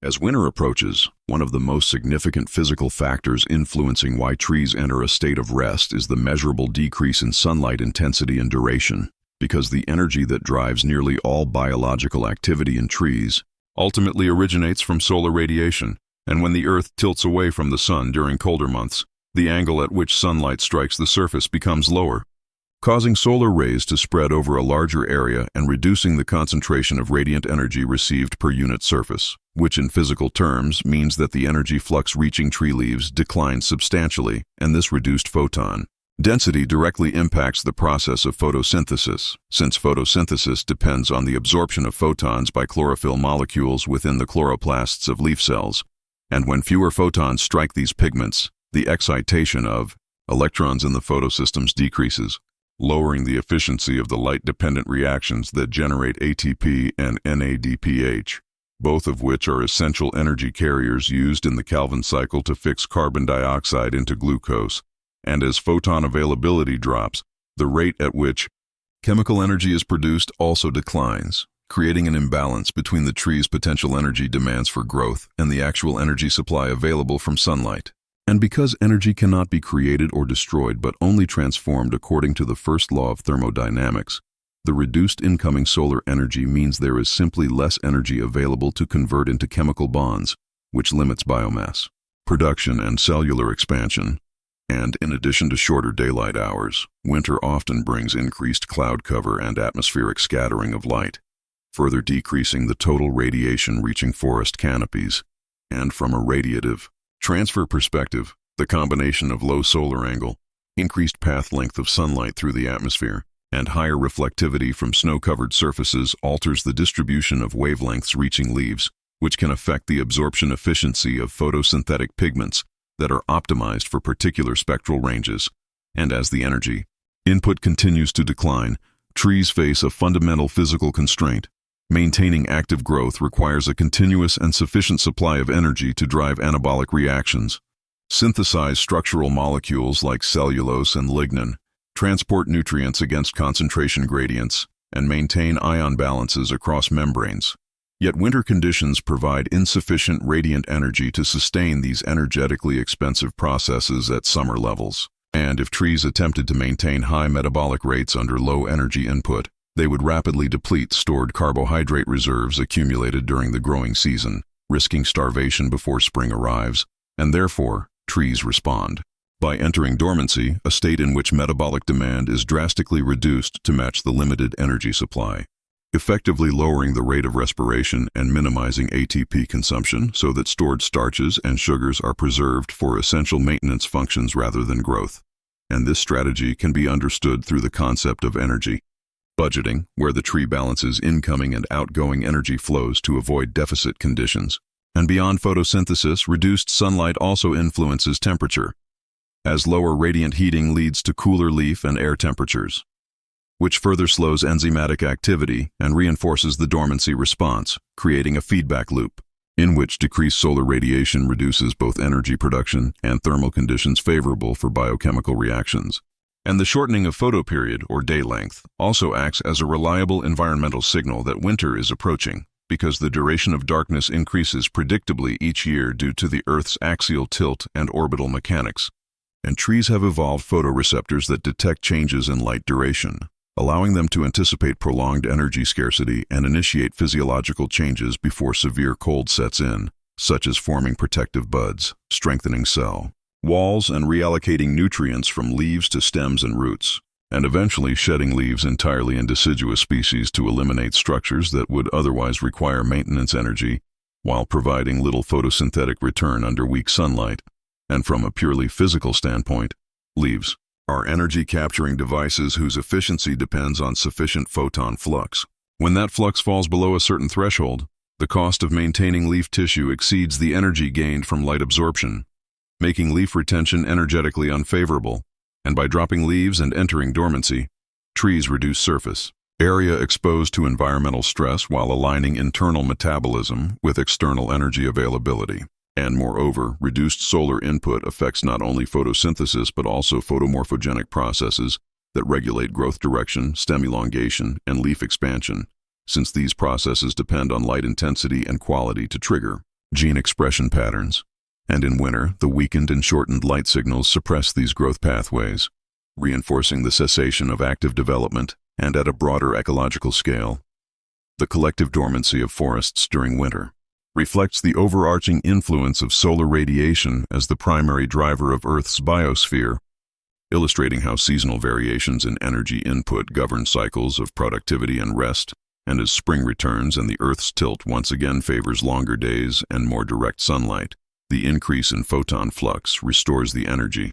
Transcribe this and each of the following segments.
As winter approaches, one of the most significant physical factors influencing why trees enter a state of rest is the measurable decrease in sunlight intensity and duration, because the energy that drives nearly all biological activity in trees ultimately originates from solar radiation, and when the Earth tilts away from the sun during colder months, the angle at which sunlight strikes the surface becomes lower, causing solar rays to spread over a larger area and reducing the concentration of radiant energy received per unit surface, which in physical terms means that the energy flux reaching tree leaves declines substantially, and this reduced photon density directly impacts the process of photosynthesis, since photosynthesis depends on the absorption of photons by chlorophyll molecules within the chloroplasts of leaf cells, and when fewer photons strike these pigments, the excitation of electrons in the photosystems decreases, lowering the efficiency of the light-dependent reactions that generate ATP and NADPH, both of which are essential energy carriers used in the Calvin cycle to fix carbon dioxide into glucose. And as photon availability drops, the rate at which chemical energy is produced also declines, creating an imbalance between the tree's potential energy demands for growth and the actual energy supply available from sunlight. And because energy cannot be created or destroyed but only transformed according to the first law of thermodynamics, the reduced incoming solar energy means there is simply less energy available to convert into chemical bonds, which limits biomass production and cellular expansion. And in addition to shorter daylight hours, winter often brings increased cloud cover and atmospheric scattering of light, further decreasing the total radiation reaching forest canopies. And from a radiative transfer perspective, the combination of low solar angle, increased path length of sunlight through the atmosphere, and higher reflectivity from snow-covered surfaces alters the distribution of wavelengths reaching leaves, which can affect the absorption efficiency of photosynthetic pigments that are optimized for particular spectral ranges. And as the energy input continues to decline, trees face a fundamental physical constraint. Maintaining active growth requires a continuous and sufficient supply of energy to drive anabolic reactions, synthesize structural molecules like cellulose and lignin, transport nutrients against concentration gradients, and maintain ion balances across membranes. Yet winter conditions provide insufficient radiant energy to sustain these energetically expensive processes at summer levels. And if trees attempted to maintain high metabolic rates under low energy input, they would rapidly deplete stored carbohydrate reserves accumulated during the growing season, risking starvation before spring arrives, and therefore, trees respond by entering dormancy, a state in which metabolic demand is drastically reduced to match the limited energy supply, effectively lowering the rate of respiration and minimizing ATP consumption so that stored starches and sugars are preserved for essential maintenance functions rather than growth. And this strategy can be understood through the concept of energy budgeting, where the tree balances incoming and outgoing energy flows to avoid deficit conditions. And beyond photosynthesis, reduced sunlight also influences temperature, as lower radiant heating leads to cooler leaf and air temperatures, which further slows enzymatic activity and reinforces the dormancy response, creating a feedback loop, in which decreased solar radiation reduces both energy production and thermal conditions favorable for biochemical reactions. And the shortening of photoperiod, or day length, also acts as a reliable environmental signal that winter is approaching, because the duration of darkness increases predictably each year due to the Earth's axial tilt and orbital mechanics. And trees have evolved photoreceptors that detect changes in light duration, allowing them to anticipate prolonged energy scarcity and initiate physiological changes before severe cold sets in, such as forming protective buds, strengthening cell walls, and reallocating nutrients from leaves to stems and roots, and eventually shedding leaves entirely in deciduous species to eliminate structures that would otherwise require maintenance energy, while providing little photosynthetic return under weak sunlight. And from a purely physical standpoint, leaves are energy-capturing devices whose efficiency depends on sufficient photon flux. When that flux falls below a certain threshold, the cost of maintaining leaf tissue exceeds the energy gained from light absorption, making leaf retention energetically unfavorable. And by dropping leaves and entering dormancy, trees reduce surface area exposed to environmental stress while aligning internal metabolism with external energy availability. And moreover, reduced solar input affects not only photosynthesis but also photomorphogenic processes that regulate growth direction, stem elongation, and leaf expansion, since these processes depend on light intensity and quality to trigger. gene expression patterns. And in winter, the weakened and shortened light signals suppress these growth pathways, reinforcing the cessation of active development. And at a broader ecological scale, the collective dormancy of forests during winter reflects the overarching influence of solar radiation as the primary driver of Earth's biosphere, illustrating how seasonal variations in energy input govern cycles of productivity and rest. And as spring returns and the Earth's tilt once again favors longer days and more direct sunlight, the increase in photon flux restores the energy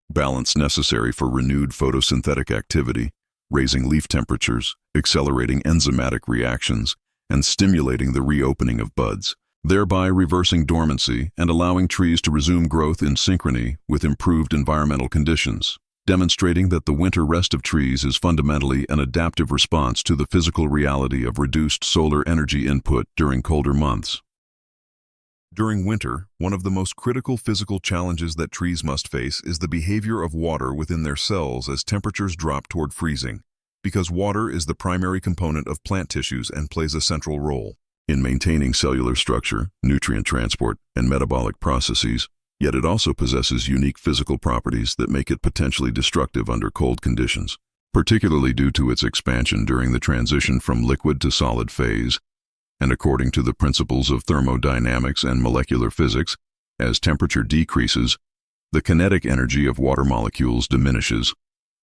balance necessary for renewed photosynthetic activity, raising leaf temperatures, accelerating enzymatic reactions, and stimulating the reopening of buds, thereby reversing dormancy and allowing trees to resume growth in synchrony with improved environmental conditions, demonstrating that the winter rest of trees is fundamentally an adaptive response to the physical reality of reduced solar energy input during colder months. During winter, one of the most critical physical challenges that trees must face is the behavior of water within their cells as temperatures drop toward freezing, because water is the primary component of plant tissues and plays a central role in maintaining cellular structure, nutrient transport, and metabolic processes, yet it also possesses unique physical properties that make it potentially destructive under cold conditions, particularly due to its expansion during the transition from liquid to solid phase. And according to the principles of thermodynamics and molecular physics, as temperature decreases, the kinetic energy of water molecules diminishes,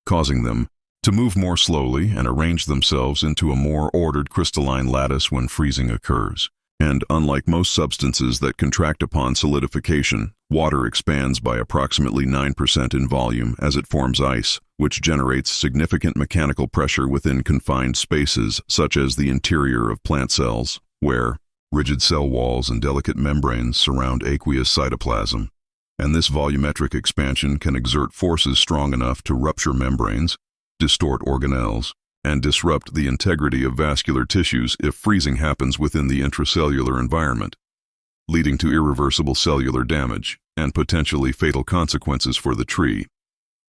causing them to move more slowly and arrange themselves into a more ordered crystalline lattice when freezing occurs. And unlike most substances that contract upon solidification, water expands by approximately 9% in volume as it forms ice, which generates significant mechanical pressure within confined spaces such as the interior of plant cells, where rigid cell walls and delicate membranes surround aqueous cytoplasm. And this volumetric expansion can exert forces strong enough to rupture membranes, distort organelles, and disrupt the integrity of vascular tissues if freezing happens within the intracellular environment, leading to irreversible cellular damage and potentially fatal consequences for the tree.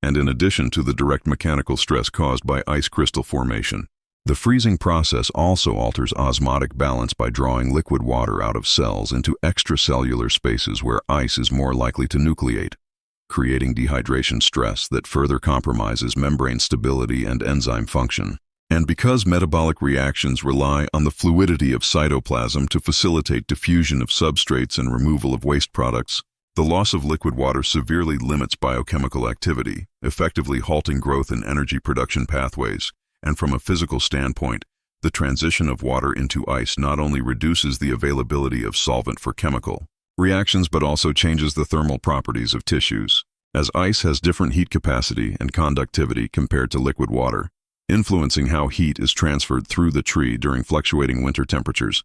And in addition to the direct mechanical stress caused by ice crystal formation, the freezing process also alters osmotic balance by drawing liquid water out of cells into extracellular spaces where ice is more likely to nucleate, creating dehydration stress that further compromises membrane stability and enzyme function. And because metabolic reactions rely on the fluidity of cytoplasm to facilitate diffusion of substrates and removal of waste products, the loss of liquid water severely limits biochemical activity, effectively halting growth and energy production pathways. And from a physical standpoint, the transition of water into ice not only reduces the availability of solvent for chemical reactions but also changes the thermal properties of tissues, as ice has different heat capacity and conductivity compared to liquid water, influencing how heat is transferred through the tree during fluctuating winter temperatures.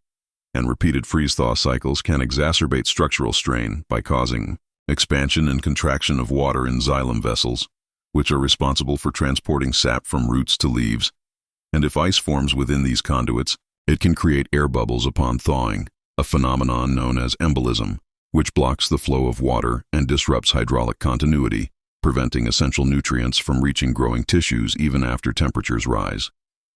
And repeated freeze-thaw cycles can exacerbate structural strain by causing expansion and contraction of water in xylem vessels, which are responsible for transporting sap from roots to leaves. And if ice forms within these conduits, it can create air bubbles upon thawing, a phenomenon known as embolism, which blocks the flow of water and disrupts hydraulic continuity, preventing essential nutrients from reaching growing tissues even after temperatures rise.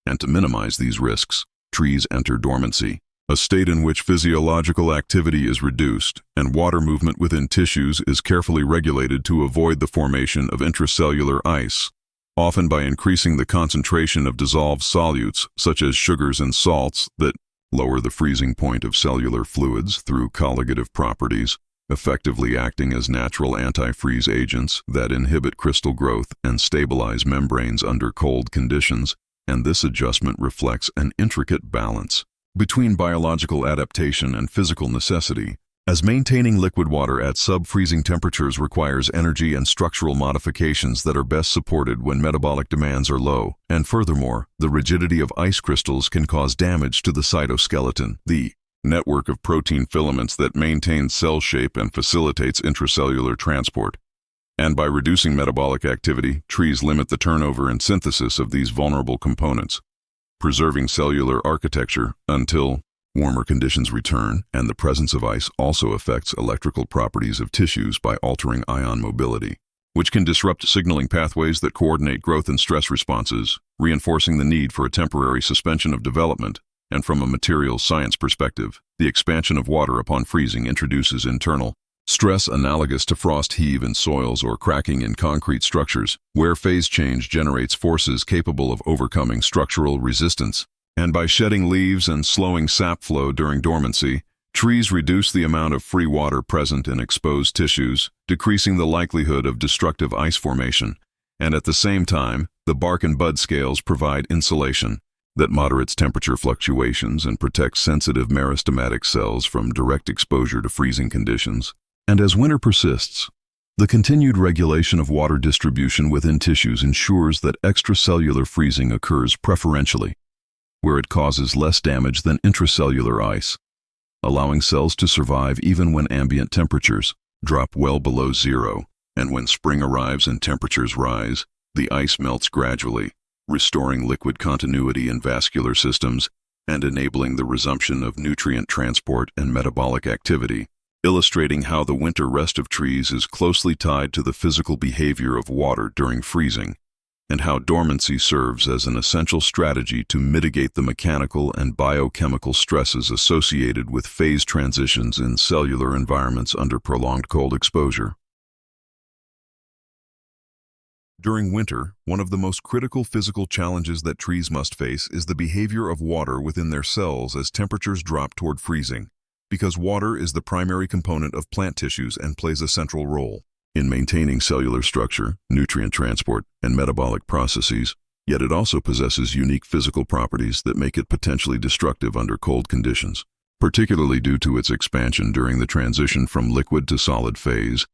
And to minimize these risks, trees enter dormancy, a state in which physiological activity is reduced and water movement within tissues is carefully regulated to avoid the formation of intracellular ice, often by increasing the concentration of dissolved solutes such as sugars and salts that lower the freezing point of cellular fluids through colligative properties, effectively acting as natural antifreeze agents that inhibit crystal growth and stabilize membranes under cold conditions. And this adjustment reflects an intricate balance between biological adaptation and physical necessity, as maintaining liquid water at sub-freezing temperatures requires energy and structural modifications that are best supported when metabolic demands are low. And furthermore, the rigidity of ice crystals can cause damage to the cytoskeleton, the network of protein filaments that maintains cell shape and facilitates intracellular transport. And by reducing metabolic activity, trees limit the turnover and synthesis of these vulnerable components, preserving cellular architecture until warmer conditions return. And the presence of ice also affects electrical properties of tissues by altering ion mobility, which can disrupt signaling pathways that coordinate growth and stress responses, reinforcing the need for a temporary suspension of development And from a materials science perspective, the expansion of water upon freezing introduces internal stress analogous to frost heave in soils or cracking in concrete structures, where phase change generates forces capable of overcoming structural resistance. And by shedding leaves and slowing sap flow during dormancy, trees reduce the amount of free water present in exposed tissues, decreasing the likelihood of destructive ice formation. And at the same time, the bark and bud scales provide insulation that moderates temperature fluctuations and protects sensitive meristematic cells from direct exposure to freezing conditions. And as winter persists, the continued regulation of water distribution within tissues ensures that extracellular freezing occurs preferentially, where it causes less damage than intracellular ice, allowing cells to survive even when ambient temperatures drop well below zero. And when spring arrives and temperatures rise, the ice melts gradually, restoring liquid continuity in vascular systems and enabling the resumption of nutrient transport and metabolic activity, illustrating how the winter rest of trees is closely tied to the physical behavior of water during freezing, and how dormancy serves as an essential strategy to mitigate the mechanical and biochemical stresses associated with phase transitions in cellular environments under prolonged cold exposure. During winter, one of the most critical physical challenges that trees must face is the behavior of water within their cells as temperatures drop toward freezing, because water is the primary component of plant tissues and plays a central role in maintaining cellular structure, nutrient transport, and metabolic processes, yet it also possesses unique physical properties that make it potentially destructive under cold conditions, particularly due to its expansion during the transition from liquid to solid phase.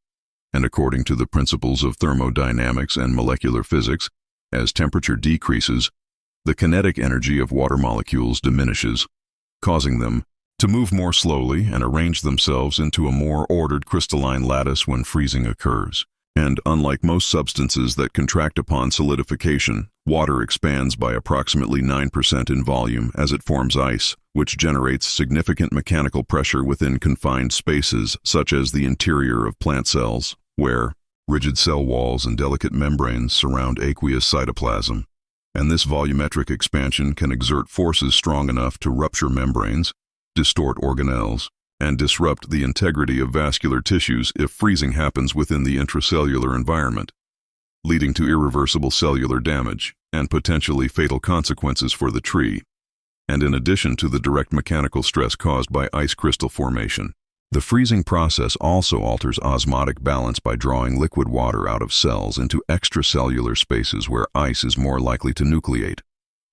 And according to the principles of thermodynamics and molecular physics, as temperature decreases, the kinetic energy of water molecules diminishes, causing them to move more slowly and arrange themselves into a more ordered crystalline lattice when freezing occurs. And unlike most substances that contract upon solidification, water expands by approximately 9% in volume as it forms ice, which generates significant mechanical pressure within confined spaces such as the interior of plant cells, where rigid cell walls and delicate membranes surround aqueous cytoplasm. And this volumetric expansion can exert forces strong enough to rupture membranes, distort organelles, and disrupt the integrity of vascular tissues if freezing happens within the intracellular environment, leading to irreversible cellular damage and potentially fatal consequences for the tree. And in addition to the direct mechanical stress caused by ice crystal formation, the freezing process also alters osmotic balance by drawing liquid water out of cells into extracellular spaces where ice is more likely to nucleate,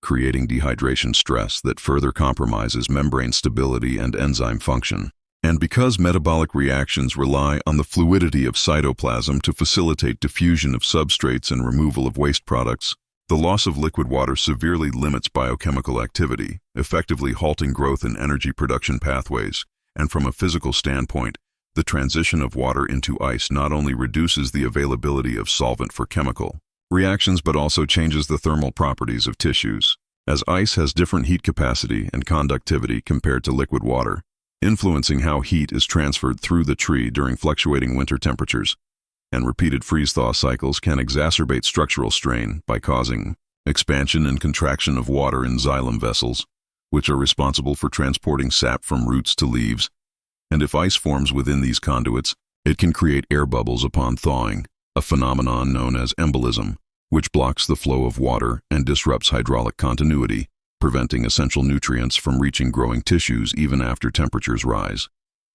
creating dehydration stress that further compromises membrane stability and enzyme function. And because metabolic reactions rely on the fluidity of cytoplasm to facilitate diffusion of substrates and removal of waste products, the loss of liquid water severely limits biochemical activity, effectively halting growth and energy production pathways. And from a physical standpoint, the transition of water into ice not only reduces the availability of solvent for chemical reactions but also changes the thermal properties of tissues, as ice has different heat capacity and conductivity compared to liquid water, influencing how heat is transferred through the tree during fluctuating winter temperatures. And repeated freeze-thaw cycles can exacerbate structural strain by causing expansion and contraction of water in xylem vessels, which are responsible for transporting sap from roots to leaves. And if ice forms within these conduits, it can create air bubbles upon thawing, a phenomenon known as embolism, which blocks the flow of water and disrupts hydraulic continuity, preventing essential nutrients from reaching growing tissues even after temperatures rise.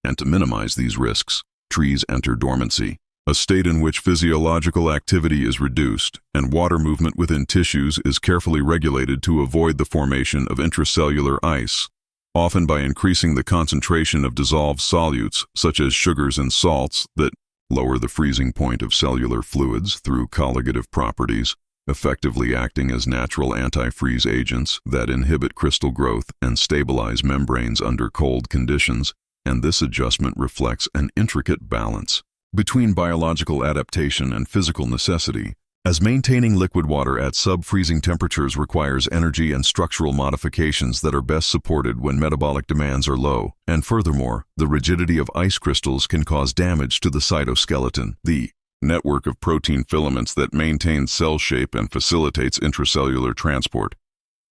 And to minimize these risks, trees enter dormancy, a state in which physiological activity is reduced and water movement within tissues is carefully regulated to avoid the formation of intracellular ice, often by increasing the concentration of dissolved solutes such as sugars and salts that lower the freezing point of cellular fluids through colligative properties, effectively acting as natural antifreeze agents that inhibit crystal growth and stabilize membranes under cold conditions. And this adjustment reflects an intricate balance between biological adaptation and physical necessity, as maintaining liquid water at sub-freezing temperatures requires energy and structural modifications that are best supported when metabolic demands are low. And furthermore, the rigidity of ice crystals can cause damage to the cytoskeleton, the network of protein filaments that maintains cell shape and facilitates intracellular transport.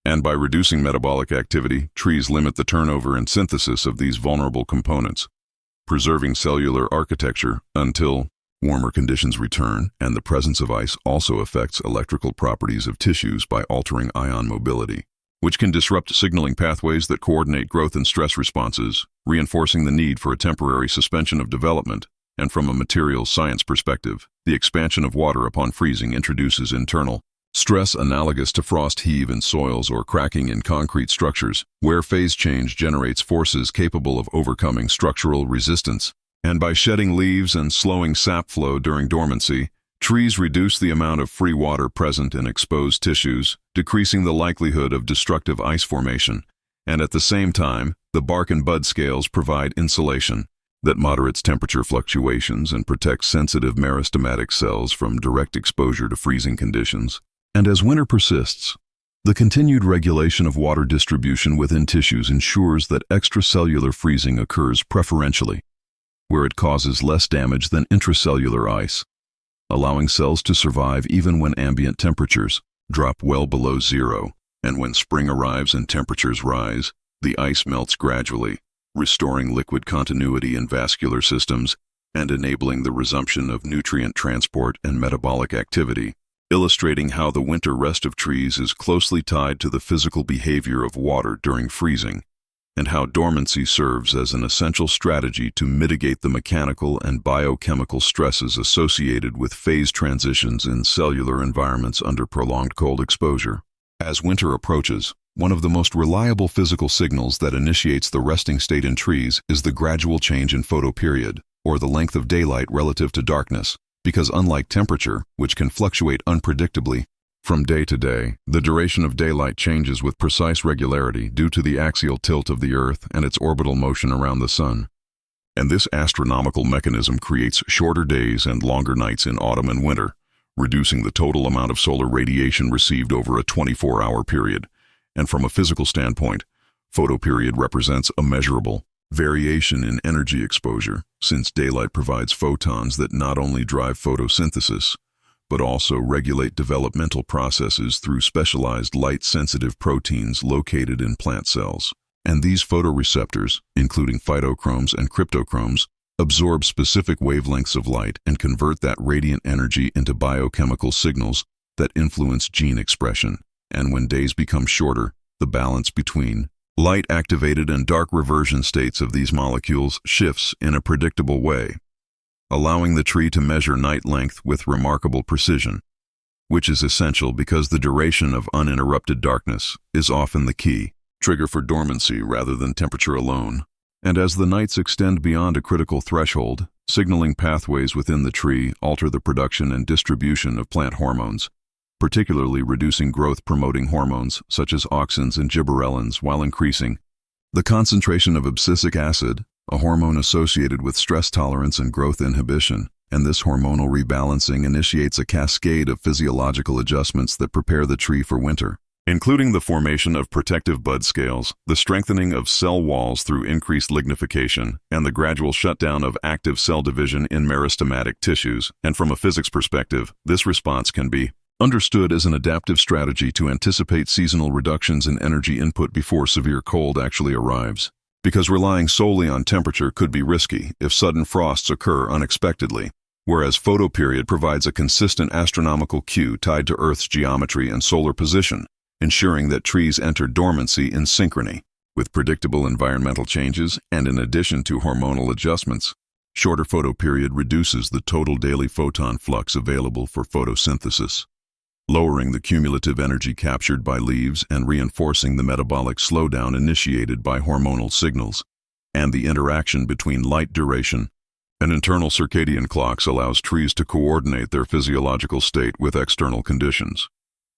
And by reducing metabolic activity, trees limit the turnover and synthesis of these vulnerable components, preserving cellular architecture until warmer conditions return, and the presence of ice also affects electrical properties of tissues by altering ion mobility, which can disrupt signaling pathways that coordinate growth and stress responses, reinforcing the need for a temporary suspension of development. And from a materials science perspective, the expansion of water upon freezing introduces internal stress analogous to frost heave in soils or cracking in concrete structures, where phase change generates forces capable of overcoming structural resistance. And by shedding leaves and slowing sap flow during dormancy, trees reduce the amount of free water present in exposed tissues, decreasing the likelihood of destructive ice formation. And at the same time, the bark and bud scales provide insulation that moderates temperature fluctuations and protects sensitive meristematic cells from direct exposure to freezing conditions. And as winter persists, the continued regulation of water distribution within tissues ensures that extracellular freezing occurs preferentially, where it causes less damage than intracellular ice, allowing cells to survive even when ambient temperatures drop well below zero. And when spring arrives and temperatures rise, the ice melts gradually, restoring liquid continuity in vascular systems and enabling the resumption of nutrient transport and metabolic activity, illustrating how the winter rest of trees is closely tied to the physical behavior of water during freezing, and how dormancy serves as an essential strategy to mitigate the mechanical and biochemical stresses associated with phase transitions in cellular environments under prolonged cold exposure. As winter approaches, one of the most reliable physical signals that initiates the resting state in trees is the gradual change in photoperiod, or the length of daylight relative to darkness, because unlike temperature, which can fluctuate unpredictably from day to day, the duration of daylight changes with precise regularity due to the axial tilt of the Earth and its orbital motion around the Sun. And this astronomical mechanism creates shorter days and longer nights in autumn and winter, reducing the total amount of solar radiation received over a 24-hour period. And from a physical standpoint, photoperiod represents a measurable variation in energy exposure, since daylight provides photons that not only drive photosynthesis, but also regulate developmental processes through specialized light-sensitive proteins located in plant cells. And these photoreceptors, including phytochromes and cryptochromes, absorb specific wavelengths of light and convert that radiant energy into biochemical signals that influence gene expression. And when days become shorter, the balance between light-activated and dark reversion states of these molecules shifts in a predictable way, allowing the tree to measure night length with remarkable precision, which is essential because the duration of uninterrupted darkness is often the key trigger for dormancy rather than temperature alone. And as the nights extend beyond a critical threshold, signaling pathways within the tree alter the production and distribution of plant hormones, particularly reducing growth-promoting hormones such as auxins and gibberellins while increasing the concentration of abscisic acid, a hormone associated with stress tolerance and growth inhibition. And this hormonal rebalancing initiates a cascade of physiological adjustments that prepare the tree for winter, including the formation of protective bud scales, the strengthening of cell walls through increased lignification, and the gradual shutdown of active cell division in meristematic tissues. And from a physics perspective, this response can be understood as an adaptive strategy to anticipate seasonal reductions in energy input before severe cold actually arrives. Because relying solely on temperature could be risky if sudden frosts occur unexpectedly, whereas photoperiod provides a consistent astronomical cue tied to Earth's geometry and solar position, ensuring that trees enter dormancy in synchrony with predictable environmental changes. And in addition to hormonal adjustments, shorter photoperiod reduces the total daily photon flux available for photosynthesis, lowering the cumulative energy captured by leaves and reinforcing the metabolic slowdown initiated by hormonal signals. And the interaction between light duration and internal circadian clocks allows trees to coordinate their physiological state with external conditions.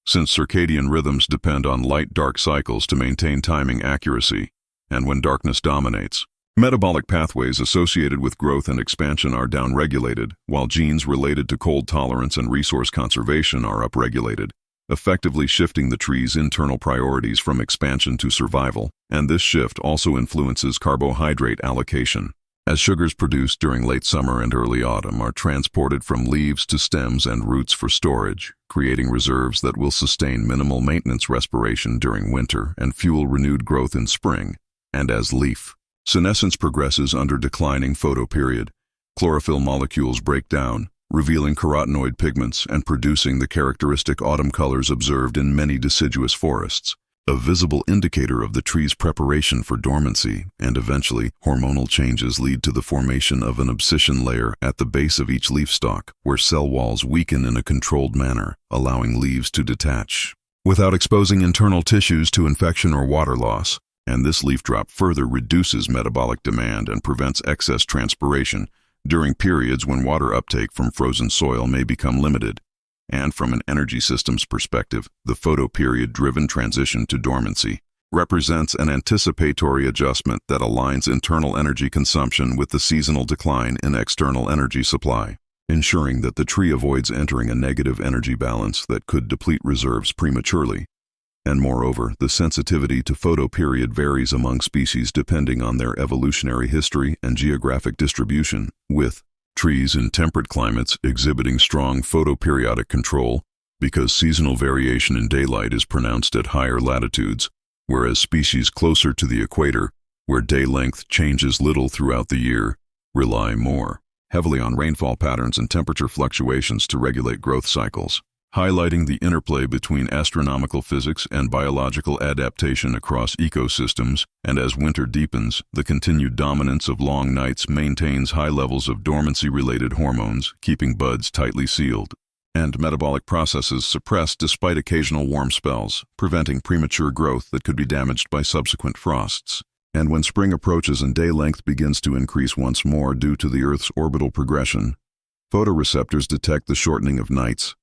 Since circadian rhythms depend on light-dark cycles to maintain timing accuracy, and when darkness dominates, metabolic pathways associated with growth and expansion are downregulated, while genes related to cold tolerance and resource conservation are upregulated, effectively shifting the tree's internal priorities from expansion to survival. And this shift also influences carbohydrate allocation, as sugars produced during late summer and early autumn are transported from leaves to stems and roots for storage, creating reserves that will sustain minimal maintenance respiration during winter and fuel renewed growth in spring. And as leaf senescence progresses under declining photoperiod, chlorophyll molecules break down, revealing carotenoid pigments and producing the characteristic autumn colors observed in many deciduous forests, a visible indicator of the tree's preparation for dormancy. And eventually, hormonal changes lead to the formation of an abscission layer at the base of each leaf stalk, where cell walls weaken in a controlled manner, allowing leaves to detach without exposing internal tissues to infection or water loss. And this leaf drop further reduces metabolic demand and prevents excess transpiration during periods when water uptake from frozen soil may become limited. And from an energy systems perspective, the photoperiod-driven transition to dormancy represents an anticipatory adjustment that aligns internal energy consumption with the seasonal decline in external energy supply, ensuring that the tree avoids entering a negative energy balance that could deplete reserves prematurely. And moreover, the sensitivity to photoperiod varies among species depending on their evolutionary history and geographic distribution, with trees in temperate climates exhibiting strong photoperiodic control because seasonal variation in daylight is pronounced at higher latitudes, whereas species closer to the equator, where day length changes little throughout the year, rely more heavily on rainfall patterns and temperature fluctuations to regulate growth cycles, highlighting the interplay between astronomical physics and biological adaptation across ecosystems. And as winter deepens, the continued dominance of long nights maintains high levels of dormancy-related hormones, keeping buds tightly sealed, and metabolic processes suppressed despite occasional warm spells, preventing premature growth that could be damaged by subsequent frosts. And when spring approaches and day length begins to increase once more due to the Earth's orbital progression, photoreceptors detect the shortening of nights,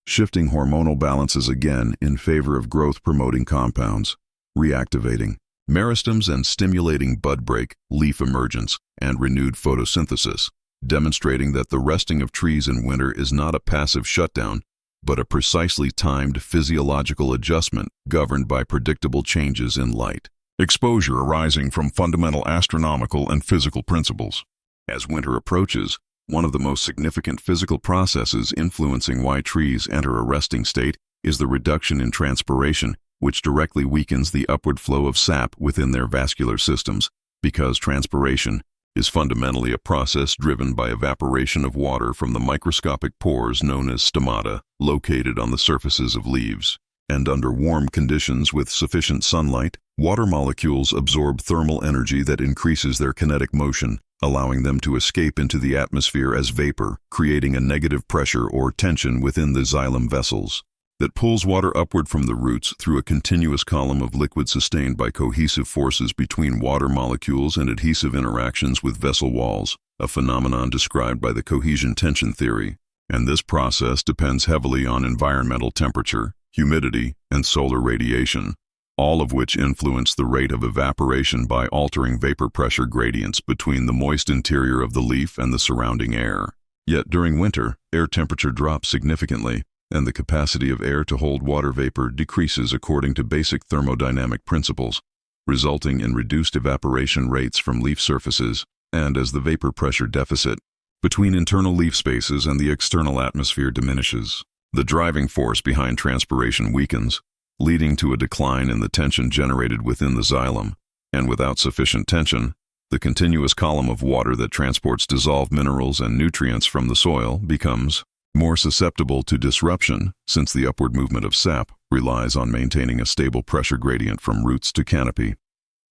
shifting hormonal balances again in favor of growth-promoting compounds, reactivating meristems and stimulating bud break, leaf emergence, and renewed photosynthesis, demonstrating that the resting of trees in winter is not a passive shutdown, but a precisely timed physiological adjustment governed by predictable changes in light exposure arising from fundamental astronomical and physical principles. As winter approaches, one of the most significant physical processes influencing why trees enter a resting state is the reduction in transpiration, which directly weakens the upward flow of sap within their vascular systems, because transpiration is fundamentally a process driven by evaporation of water from the microscopic pores known as stomata, located on the surfaces of leaves. And under warm conditions with sufficient sunlight, water molecules absorb thermal energy that increases their kinetic motion, allowing them to escape into the atmosphere as vapor, creating a negative pressure or tension within the xylem vessels that pulls water upward from the roots through a continuous column of liquid sustained by cohesive forces between water molecules and adhesive interactions with vessel walls, a phenomenon described by the cohesion tension theory. And this process depends heavily on environmental temperature, humidity, and solar radiation, all of which influence the rate of evaporation by altering vapor pressure gradients between the moist interior of the leaf and the surrounding air. Yet during winter, air temperature drops significantly, and the capacity of air to hold water vapor decreases according to basic thermodynamic principles, resulting in reduced evaporation rates from leaf surfaces. And as the vapor pressure deficit between internal leaf spaces and the external atmosphere diminishes, the driving force behind transpiration weakens, leading to a decline in the tension generated within the xylem. And without sufficient tension, the continuous column of water that transports dissolved minerals and nutrients from the soil becomes more susceptible to disruption, since the upward movement of sap relies on maintaining a stable pressure gradient from roots to canopy.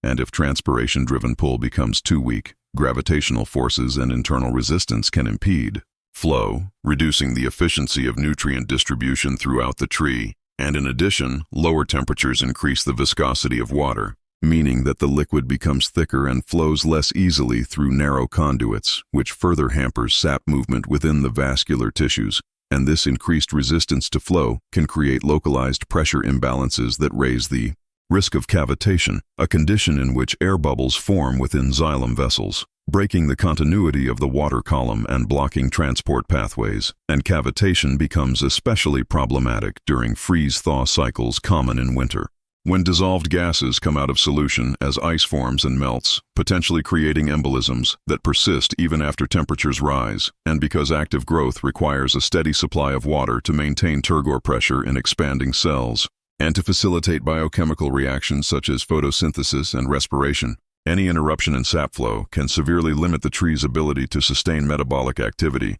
And if transpiration-driven pull becomes too weak, gravitational forces and internal resistance can impede flow, reducing the efficiency of nutrient distribution throughout the tree. And in addition, lower temperatures increase the viscosity of water, meaning that the liquid becomes thicker and flows less easily through narrow conduits, which further hampers sap movement within the vascular tissues. And this increased resistance to flow can create localized pressure imbalances that raise the risk of cavitation, a condition in which air bubbles form within xylem vessels, breaking the continuity of the water column and blocking transport pathways. And cavitation becomes especially problematic during freeze-thaw cycles common in winter. when dissolved gases come out of solution as ice forms and melts, potentially creating embolisms that persist even after temperatures rise, and because active growth requires a steady supply of water to maintain turgor pressure in expanding cells, and to facilitate biochemical reactions such as photosynthesis and respiration. Any interruption in sap flow can severely limit the tree's ability to sustain metabolic activity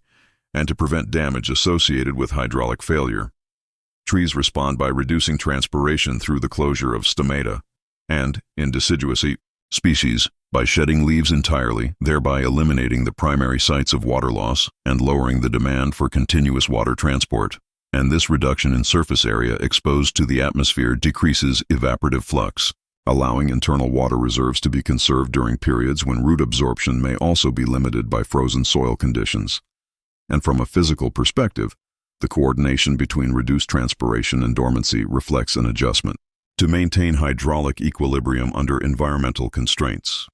and to prevent damage associated with hydraulic failure. Trees respond by reducing transpiration through the closure of stomata, and, in deciduous species, by shedding leaves entirely, thereby eliminating the primary sites of water loss and lowering the demand for continuous water transport. And this reduction in surface area exposed to the atmosphere decreases evaporative flux, allowing internal water reserves to be conserved during periods when root absorption may also be limited by frozen soil conditions. And from a physical perspective, the coordination between reduced transpiration and dormancy reflects an adjustment to maintain hydraulic equilibrium under environmental constraints.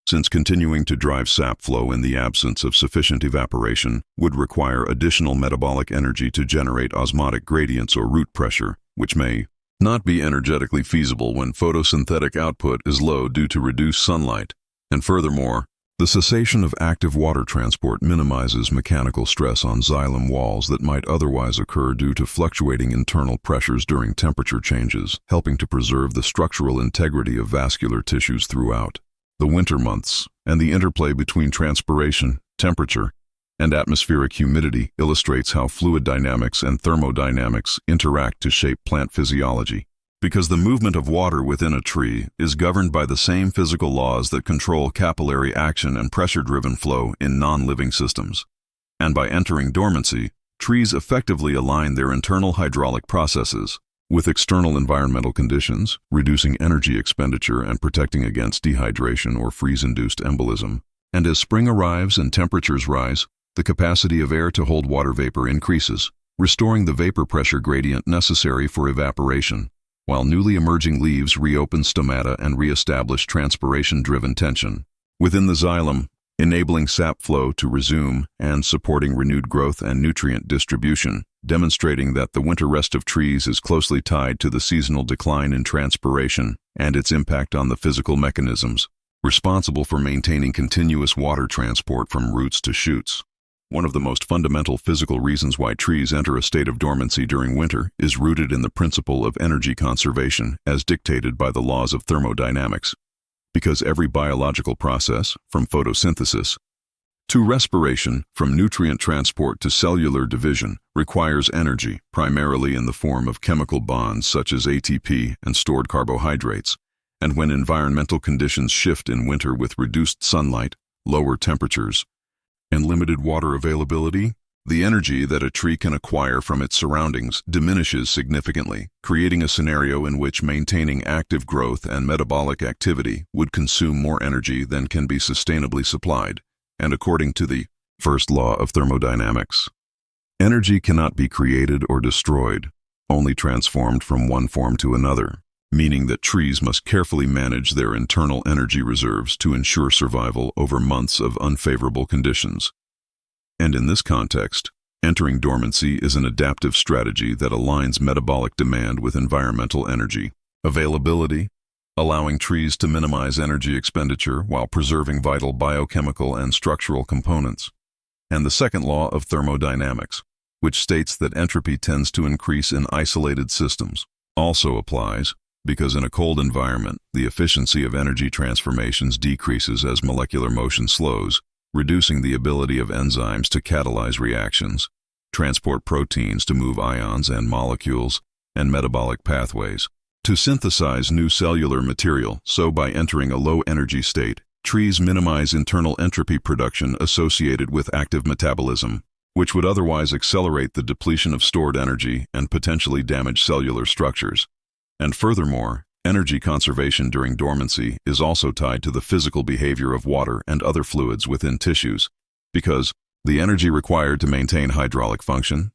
Since continuing to drive sap flow in the absence of sufficient evaporation would require additional metabolic energy to generate osmotic gradients or root pressure, which may not be energetically feasible when photosynthetic output is low due to reduced sunlight. And furthermore, the cessation of active water transport minimizes mechanical stress on xylem walls that might otherwise occur due to fluctuating internal pressures during temperature changes, helping to preserve the structural integrity of vascular tissues throughout the winter months. And the interplay between transpiration, temperature, and atmospheric humidity illustrates how fluid dynamics and thermodynamics interact to shape plant physiology. Because the movement of water within a tree is governed by the same physical laws that control capillary action and pressure-driven flow in non-living systems. And by entering dormancy, trees effectively align their internal hydraulic processes with external environmental conditions, reducing energy expenditure and protecting against dehydration or freeze-induced embolism. And as spring arrives and temperatures rise, the capacity of air to hold water vapor increases, restoring the vapor pressure gradient necessary for evaporation, while newly emerging leaves reopen stomata and re-establish transpiration-driven tension within the xylem, enabling sap flow to resume and supporting renewed growth and nutrient distribution, demonstrating that the winter rest of trees is closely tied to the seasonal decline in transpiration and its impact on the physical mechanisms responsible for maintaining continuous water transport from roots to shoots. One of the most fundamental physical reasons why trees enter a state of dormancy during winter is rooted in the principle of energy conservation as dictated by the laws of thermodynamics. Because every biological process, from photosynthesis to respiration, from nutrient transport to cellular division, requires energy, primarily in the form of chemical bonds such as ATP and stored carbohydrates. And when environmental conditions shift in winter with reduced sunlight, lower temperatures, and limited water availability, the energy that a tree can acquire from its surroundings diminishes significantly, creating a scenario in which maintaining active growth and metabolic activity would consume more energy than can be sustainably supplied. And according to the first law of thermodynamics, energy cannot be created or destroyed, only transformed from one form to another, meaning that trees must carefully manage their internal energy reserves to ensure survival over months of unfavorable conditions. And in this context, entering dormancy is an adaptive strategy that aligns metabolic demand with environmental energy availability, allowing trees to minimize energy expenditure while preserving vital biochemical and structural components. And the second law of thermodynamics, which states that entropy tends to increase in isolated systems, also applies, because in a cold environment, the efficiency of energy transformations decreases as molecular motion slows, reducing the ability of enzymes to catalyze reactions, transport proteins to move ions and molecules, and metabolic pathways to synthesize new cellular material. So by entering a low-energy state, trees minimize internal entropy production associated with active metabolism, which would otherwise accelerate the depletion of stored energy and potentially damage cellular structures. And furthermore, energy conservation during dormancy is also tied to the physical behavior of water and other fluids within tissues, because the energy required to maintain hydraulic function,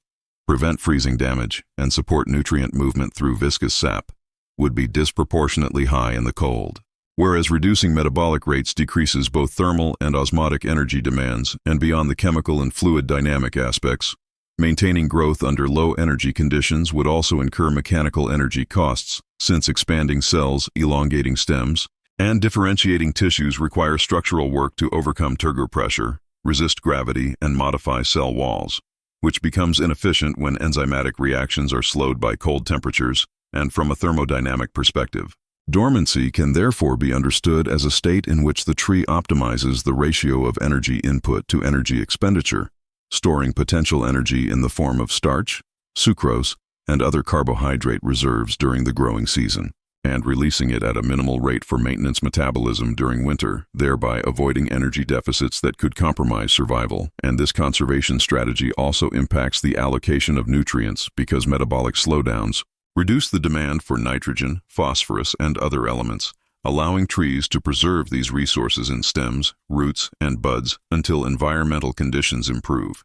prevent freezing damage, and support nutrient movement through viscous sap would be disproportionately high in the cold. Whereas reducing metabolic rates decreases both thermal and osmotic energy demands, and beyond the chemical and fluid dynamic aspects, Maintaining growth under low energy conditions would also incur mechanical energy costs, since expanding cells, elongating stems, and differentiating tissues require structural work to overcome turgor pressure, resist gravity, and modify cell walls, which becomes inefficient when enzymatic reactions are slowed by cold temperatures and from a thermodynamic perspective. Dormancy can therefore be understood as a state in which the tree optimizes the ratio of energy input to energy expenditure, storing potential energy in the form of starch, sucrose, and other carbohydrate reserves during the growing season, and releasing it at a minimal rate for maintenance metabolism during winter, thereby avoiding energy deficits that could compromise survival. And this conservation strategy also impacts the allocation of nutrients because metabolic slowdowns reduce the demand for nitrogen, phosphorus, and other elements, allowing trees to preserve these resources in stems, roots, and buds until environmental conditions improve.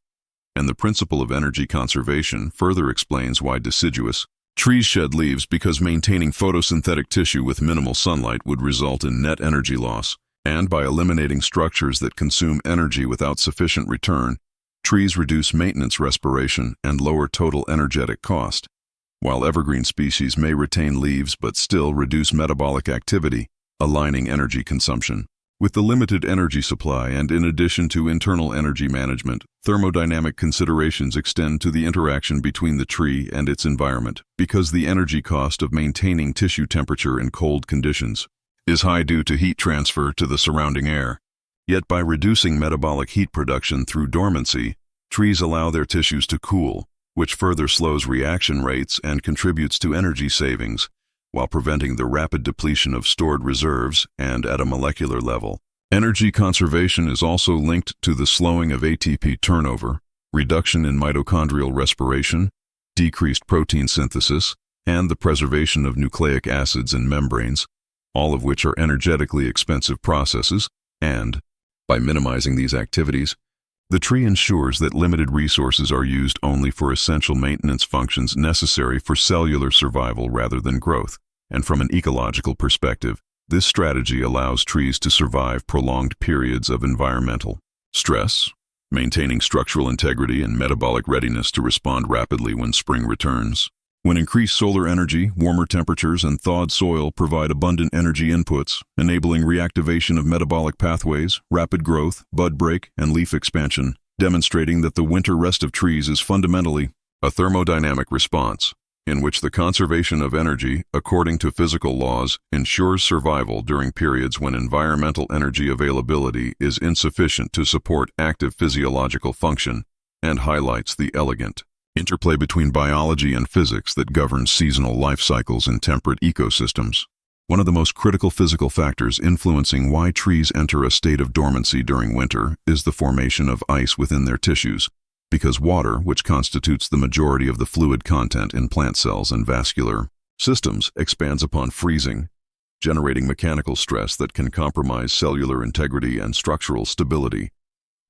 And the principle of energy conservation further explains why deciduous trees shed leaves, because maintaining photosynthetic tissue with minimal sunlight would result in net energy loss, and by eliminating structures that consume energy without sufficient return, trees reduce maintenance respiration and lower total energetic cost. While evergreen species may retain leaves but still reduce metabolic activity, aligning energy consumption with the limited energy supply. And in addition to internal energy management, thermodynamic considerations extend to the interaction between the tree and its environment, because the energy cost of maintaining tissue temperature in cold conditions is high due to heat transfer to the surrounding air. Yet by reducing metabolic heat production through dormancy, trees allow their tissues to cool, which further slows reaction rates and contributes to energy savings, while preventing the rapid depletion of stored reserves. And at a molecular level, energy conservation is also linked to the slowing of ATP turnover, reduction in mitochondrial respiration, decreased protein synthesis, and the preservation of nucleic acids and membranes, all of which are energetically expensive processes. And by minimizing these activities, the tree ensures that limited resources are used only for essential maintenance functions necessary for cellular survival rather than growth. And from an ecological perspective, this strategy allows trees to survive prolonged periods of environmental stress, maintaining structural integrity and metabolic readiness to respond rapidly when spring returns. When increased solar energy, warmer temperatures, and thawed soil provide abundant energy inputs, enabling reactivation of metabolic pathways, rapid growth, bud break, and leaf expansion, demonstrating that the winter rest of trees is fundamentally a thermodynamic response, in which the conservation of energy, according to physical laws, ensures survival during periods when environmental energy availability is insufficient to support active physiological function, and highlights the elegant interplay between biology and physics that governs seasonal life cycles in temperate ecosystems. One of the most critical physical factors influencing why trees enter a state of dormancy during winter is the formation of ice within their tissues, because water, which constitutes the majority of the fluid content in plant cells and vascular systems, expands upon freezing, generating mechanical stress that can compromise cellular integrity and structural stability.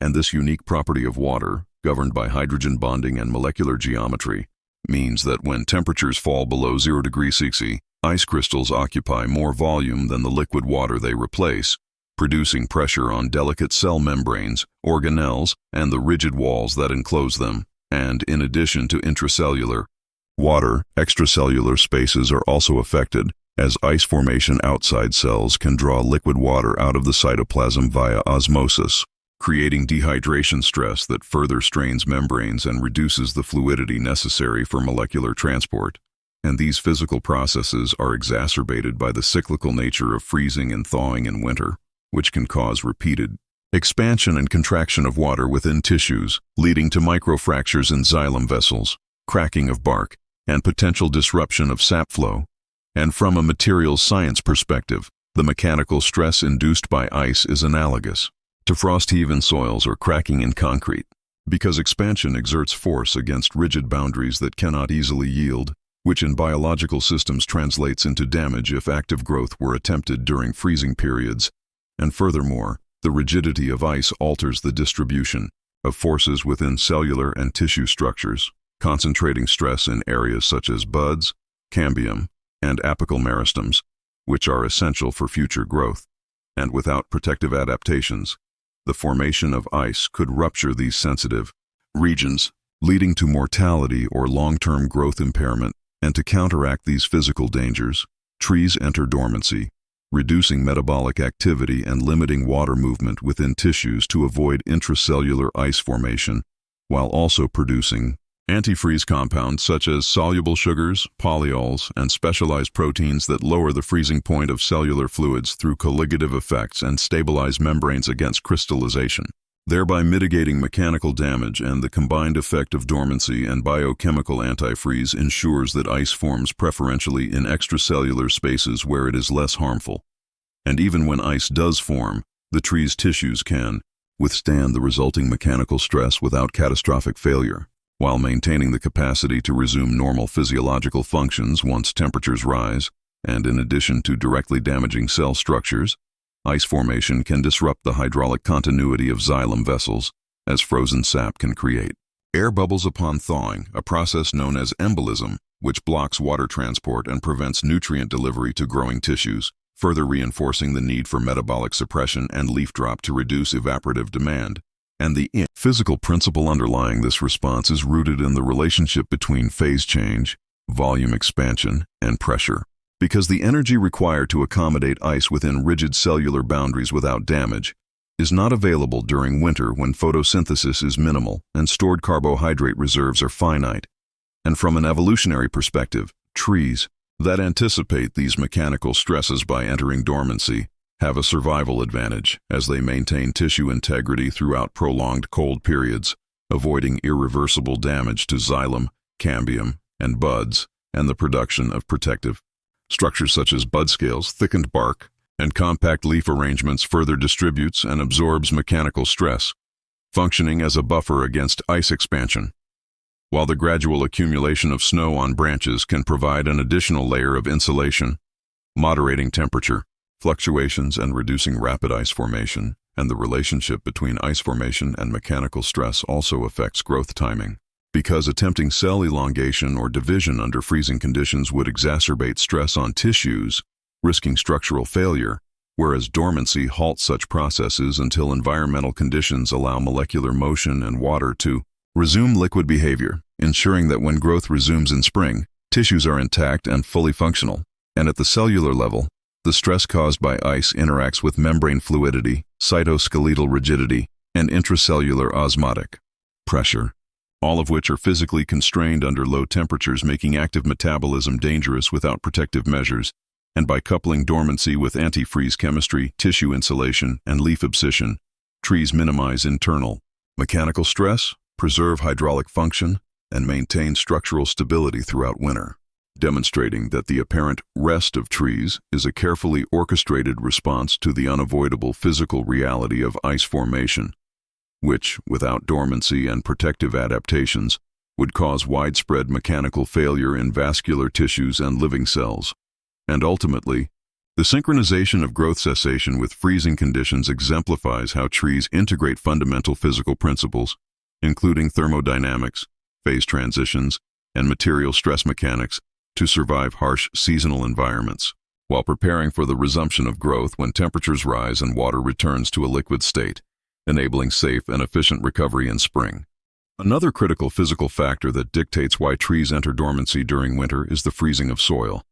And this unique property of water, governed by hydrogen bonding and molecular geometry, means that when temperatures fall below 0 degrees Celsius, ice crystals occupy more volume than the liquid water they replace, producing pressure on delicate cell membranes, organelles, and the rigid walls that enclose them. And in addition to intracellular water, extracellular spaces are also affected, as ice formation outside cells can draw liquid water out of the cytoplasm via osmosis, creating dehydration stress that further strains membranes and reduces the fluidity necessary for molecular transport. And these physical processes are exacerbated by the cyclical nature of freezing and thawing in winter, which can cause repeated expansion and contraction of water within tissues, leading to microfractures in xylem vessels, cracking of bark, and potential disruption of sap flow. And from a materials science perspective, the mechanical stress induced by ice is analogous to frost heave in soils or cracking in concrete, because expansion exerts force against rigid boundaries that cannot easily yield, which in biological systems translates into damage if active growth were attempted during freezing periods. And furthermore, the rigidity of ice alters the distribution of forces within cellular and tissue structures, concentrating stress in areas such as buds, cambium, and apical meristems, which are essential for future growth. And without protective adaptations, the formation of ice could rupture these sensitive regions, leading to mortality or long-term growth impairment. And to counteract these physical dangers, trees enter dormancy, reducing metabolic activity and limiting water movement within tissues to avoid intracellular ice formation, while also producing antifreeze compounds such as soluble sugars, polyols, and specialized proteins that lower the freezing point of cellular fluids through colligative effects and stabilize membranes against crystallization, thereby mitigating mechanical damage. And the combined effect of dormancy and biochemical antifreeze ensures that ice forms preferentially in extracellular spaces where it is less harmful. And even when ice does form, the tree's tissues can withstand the resulting mechanical stress without catastrophic failure, while maintaining the capacity to resume normal physiological functions once temperatures rise. And in addition to directly damaging cell structures, ice formation can disrupt the hydraulic continuity of xylem vessels, as frozen sap can create air bubbles upon thawing, a process known as embolism, which blocks water transport and prevents nutrient delivery to growing tissues, further reinforcing the need for metabolic suppression and leaf drop to reduce evaporative demand. And the physical principle underlying this response is rooted in the relationship between phase change, volume expansion, and pressure. Because the energy required to accommodate ice within rigid cellular boundaries without damage is not available during winter when photosynthesis is minimal and stored carbohydrate reserves are finite. And from an evolutionary perspective, trees that anticipate these mechanical stresses by entering dormancy have a survival advantage, as they maintain tissue integrity throughout prolonged cold periods, avoiding irreversible damage to xylem, cambium, and buds, and the production of protective structures such as bud scales, thickened bark, and compact leaf arrangements further distributes and absorbs mechanical stress, functioning as a buffer against ice expansion. While the gradual accumulation of snow on branches can provide an additional layer of insulation, moderating temperature fluctuations and reducing rapid ice formation, and the relationship between ice formation and mechanical stress also affects growth timing. Because attempting cell elongation or division under freezing conditions would exacerbate stress on tissues, risking structural failure, whereas dormancy halts such processes until environmental conditions allow molecular motion and water to resume liquid behavior, ensuring that when growth resumes in spring, tissues are intact and fully functional. And at the cellular level, the stress caused by ice interacts with membrane fluidity, cytoskeletal rigidity, and intracellular osmotic pressure, all of which are physically constrained under low temperatures, making active metabolism dangerous without protective measures. And by coupling dormancy with antifreeze chemistry, tissue insulation, and leaf abscission, trees minimize internal mechanical stress, preserve hydraulic function, and maintain structural stability throughout winter, demonstrating that the apparent rest of trees is a carefully orchestrated response to the unavoidable physical reality of ice formation, which, without dormancy and protective adaptations, would cause widespread mechanical failure in vascular tissues and living cells. And ultimately, the synchronization of growth cessation with freezing conditions exemplifies how trees integrate fundamental physical principles, including thermodynamics, phase transitions, and material stress mechanics, to survive harsh seasonal environments, while preparing for the resumption of growth when temperatures rise and water returns to a liquid state, enabling safe and efficient recovery in spring. Another critical physical factor that dictates why trees enter dormancy during winter is the freezing of soil,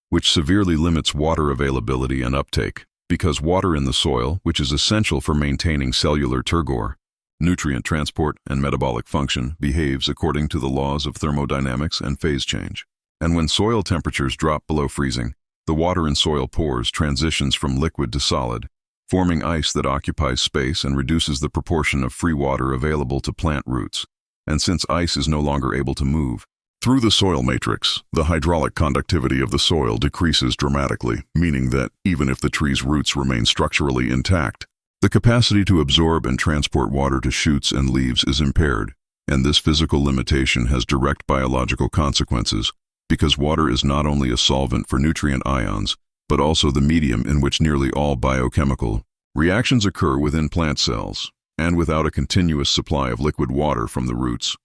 which severely limits water availability and uptake, because water in the soil, which is essential for maintaining cellular turgor, nutrient transport, and metabolic function, behaves according to the laws of thermodynamics and phase change. And when soil temperatures drop below freezing, the water in soil pores transitions from liquid to solid, forming ice that occupies space and reduces the proportion of free water available to plant roots. And since ice is no longer able to move through the soil matrix, the hydraulic conductivity of the soil decreases dramatically, meaning that even if the tree's roots remain structurally intact, the capacity to absorb and transport water to shoots and leaves is impaired. And this physical limitation has direct biological consequences, because water is not only a solvent for nutrient ions, but also the medium in which nearly all biochemical reactions occur within plant cells. And without a continuous supply of liquid water from the roots,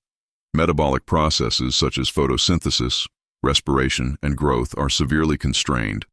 metabolic processes such as photosynthesis, respiration, and growth are severely constrained,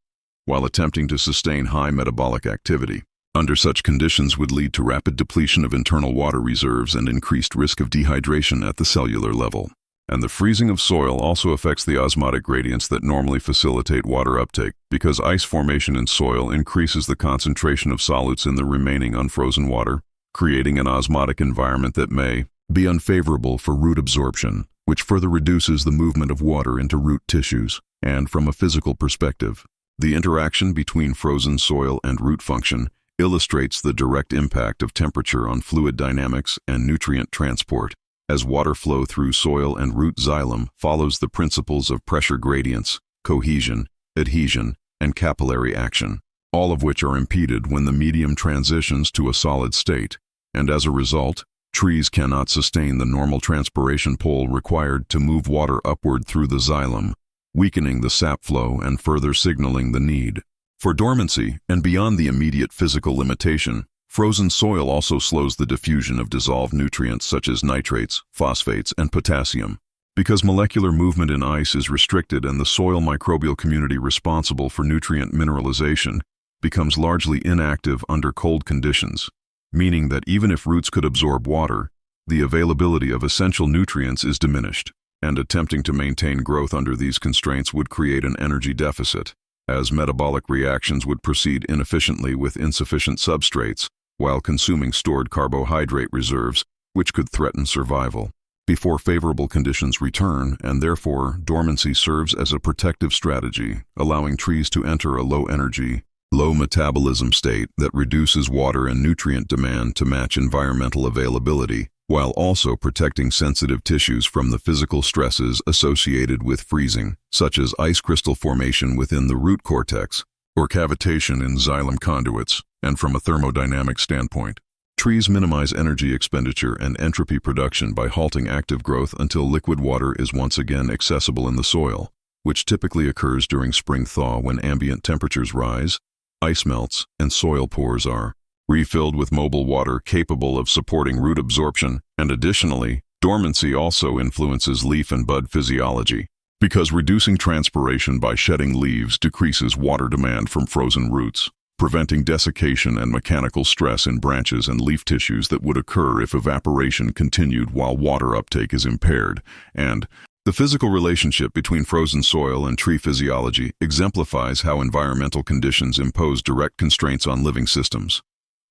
while attempting to sustain high metabolic activity. Under such conditions would lead to rapid depletion of internal water reserves and increased risk of dehydration at the cellular level. And the freezing of soil also affects the osmotic gradients that normally facilitate water uptake, because ice formation in soil increases the concentration of solutes in the remaining unfrozen water, creating an osmotic environment that may be unfavorable for root absorption, which further reduces the movement of water into root tissues. And from a physical perspective, the interaction between frozen soil and root function illustrates the direct impact of temperature on fluid dynamics and nutrient transport, as water flow through soil and root xylem follows the principles of pressure gradients, cohesion, adhesion, and capillary action, all of which are impeded when the medium transitions to a solid state, and as a result, trees cannot sustain the normal transpiration pull required to move water upward through the xylem, weakening the sap flow and further signaling the need for dormancy. And beyond the immediate physical limitation, frozen soil also slows the diffusion of dissolved nutrients such as nitrates, phosphates, and potassium. Because molecular movement in ice is restricted and the soil microbial community responsible for nutrient mineralization becomes largely inactive under cold conditions, meaning that even if roots could absorb water, the availability of essential nutrients is diminished, and attempting to maintain growth under these constraints would create an energy deficit, as metabolic reactions would proceed inefficiently with insufficient substrates while consuming stored carbohydrate reserves, which could threaten survival before favorable conditions return, and therefore dormancy serves as a protective strategy, allowing trees to enter a low-energy, low-metabolism state that reduces water and nutrient demand to match environmental availability, while also protecting sensitive tissues from the physical stresses associated with freezing, such as ice crystal formation within the root cortex or cavitation in xylem conduits. And from a thermodynamic standpoint, trees minimize energy expenditure and entropy production by halting active growth until liquid water is once again accessible in the soil, which typically occurs during spring thaw when ambient temperatures rise, ice melts, and soil pores are refilled with mobile water capable of supporting root absorption. And additionally, dormancy also influences leaf and bud physiology, because reducing transpiration by shedding leaves decreases water demand from frozen roots, preventing desiccation and mechanical stress in branches and leaf tissues that would occur if evaporation continued while water uptake is impaired. And the physical relationship between frozen soil and tree physiology exemplifies how environmental conditions impose direct constraints on living systems,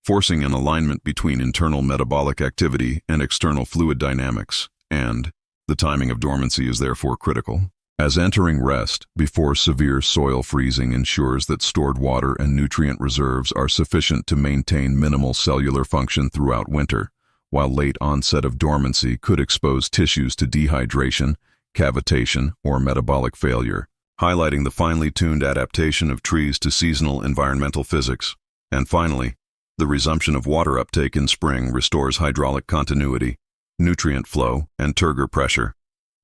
forcing an alignment between internal metabolic activity and external fluid dynamics. And the timing of dormancy is therefore critical, as entering rest before severe soil freezing ensures that stored water and nutrient reserves are sufficient to maintain minimal cellular function throughout winter, while late onset of dormancy could expose tissues to dehydration, cavitation, or metabolic failure, highlighting the finely tuned adaptation of trees to seasonal environmental physics. And finally, the resumption of water uptake in spring restores hydraulic continuity, nutrient flow, and turgor pressure,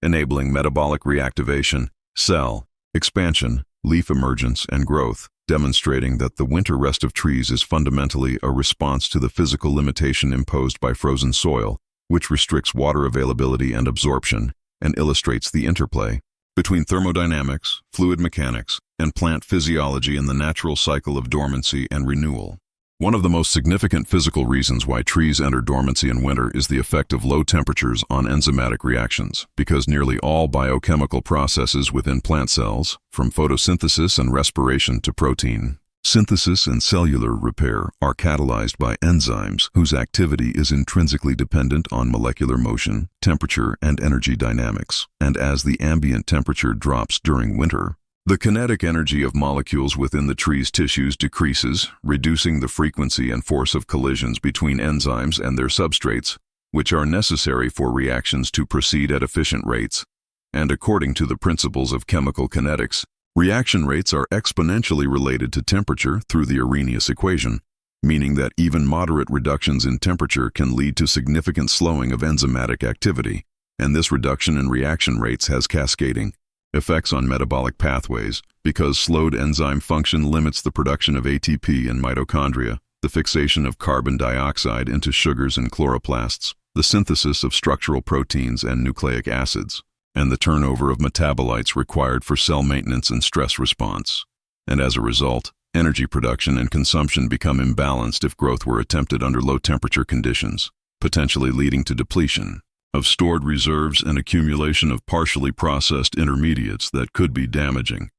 enabling metabolic reactivation, cell expansion, leaf emergence, and growth, demonstrating that the winter rest of trees is fundamentally a response to the physical limitation imposed by frozen soil, which restricts water availability and absorption, and illustrates the interplay between thermodynamics, fluid mechanics, and plant physiology in the natural cycle of dormancy and renewal. One of the most significant physical reasons why trees enter dormancy in winter is the effect of low temperatures on enzymatic reactions, because nearly all biochemical processes within plant cells, from photosynthesis and respiration to protein synthesis and cellular repair, are catalyzed by enzymes whose activity is intrinsically dependent on molecular motion, temperature, and energy dynamics. And as the ambient temperature drops during winter, the kinetic energy of molecules within the tree's tissues decreases, reducing the frequency and force of collisions between enzymes and their substrates, which are necessary for reactions to proceed at efficient rates. And according to the principles of chemical kinetics, reaction rates are exponentially related to temperature through the Arrhenius equation, meaning that even moderate reductions in temperature can lead to significant slowing of enzymatic activity, and this reduction in reaction rates has cascading effects on metabolic pathways, because slowed enzyme function limits the production of ATP in mitochondria, the fixation of carbon dioxide into sugars and chloroplasts, the synthesis of structural proteins and nucleic acids, and the turnover of metabolites required for cell maintenance and stress response. And as a result, Energy production and consumption become imbalanced if growth were attempted under low-temperature conditions, potentially leading to depletion of stored reserves and accumulation of partially processed intermediates that could be damaging.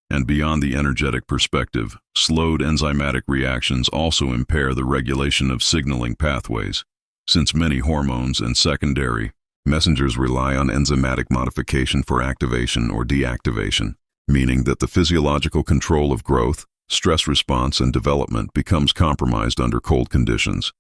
And beyond the energetic perspective, slowed enzymatic reactions also impair the regulation of signaling pathways, since many hormones and secondary messengers rely on enzymatic modification for activation or deactivation, meaning that the physiological control of growth, stress response, and development becomes compromised under cold conditions.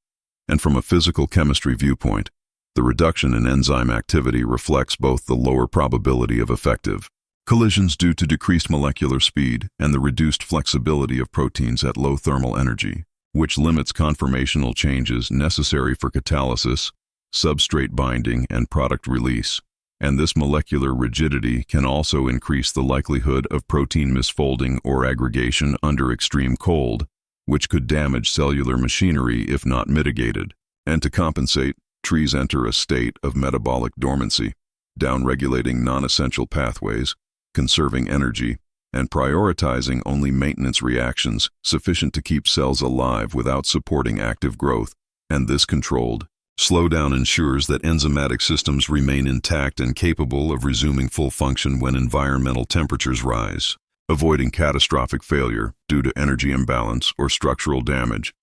And from a physical chemistry viewpoint, the reduction in enzyme activity reflects both the lower probability of effective collisions due to decreased molecular speed and the reduced flexibility of proteins at low thermal energy, which limits conformational changes necessary for catalysis, substrate binding, and product release. And this molecular rigidity can also increase the likelihood of protein misfolding or aggregation under extreme cold, which could damage cellular machinery if not mitigated. And to compensate, trees enter a state of metabolic dormancy, downregulating non-essential pathways, conserving energy, and prioritizing only maintenance reactions sufficient to keep cells alive without supporting active growth. And this controlled slowdown ensures that enzymatic systems remain intact and capable of resuming full function when environmental temperatures rise, avoiding catastrophic failure due to energy imbalance or structural damage.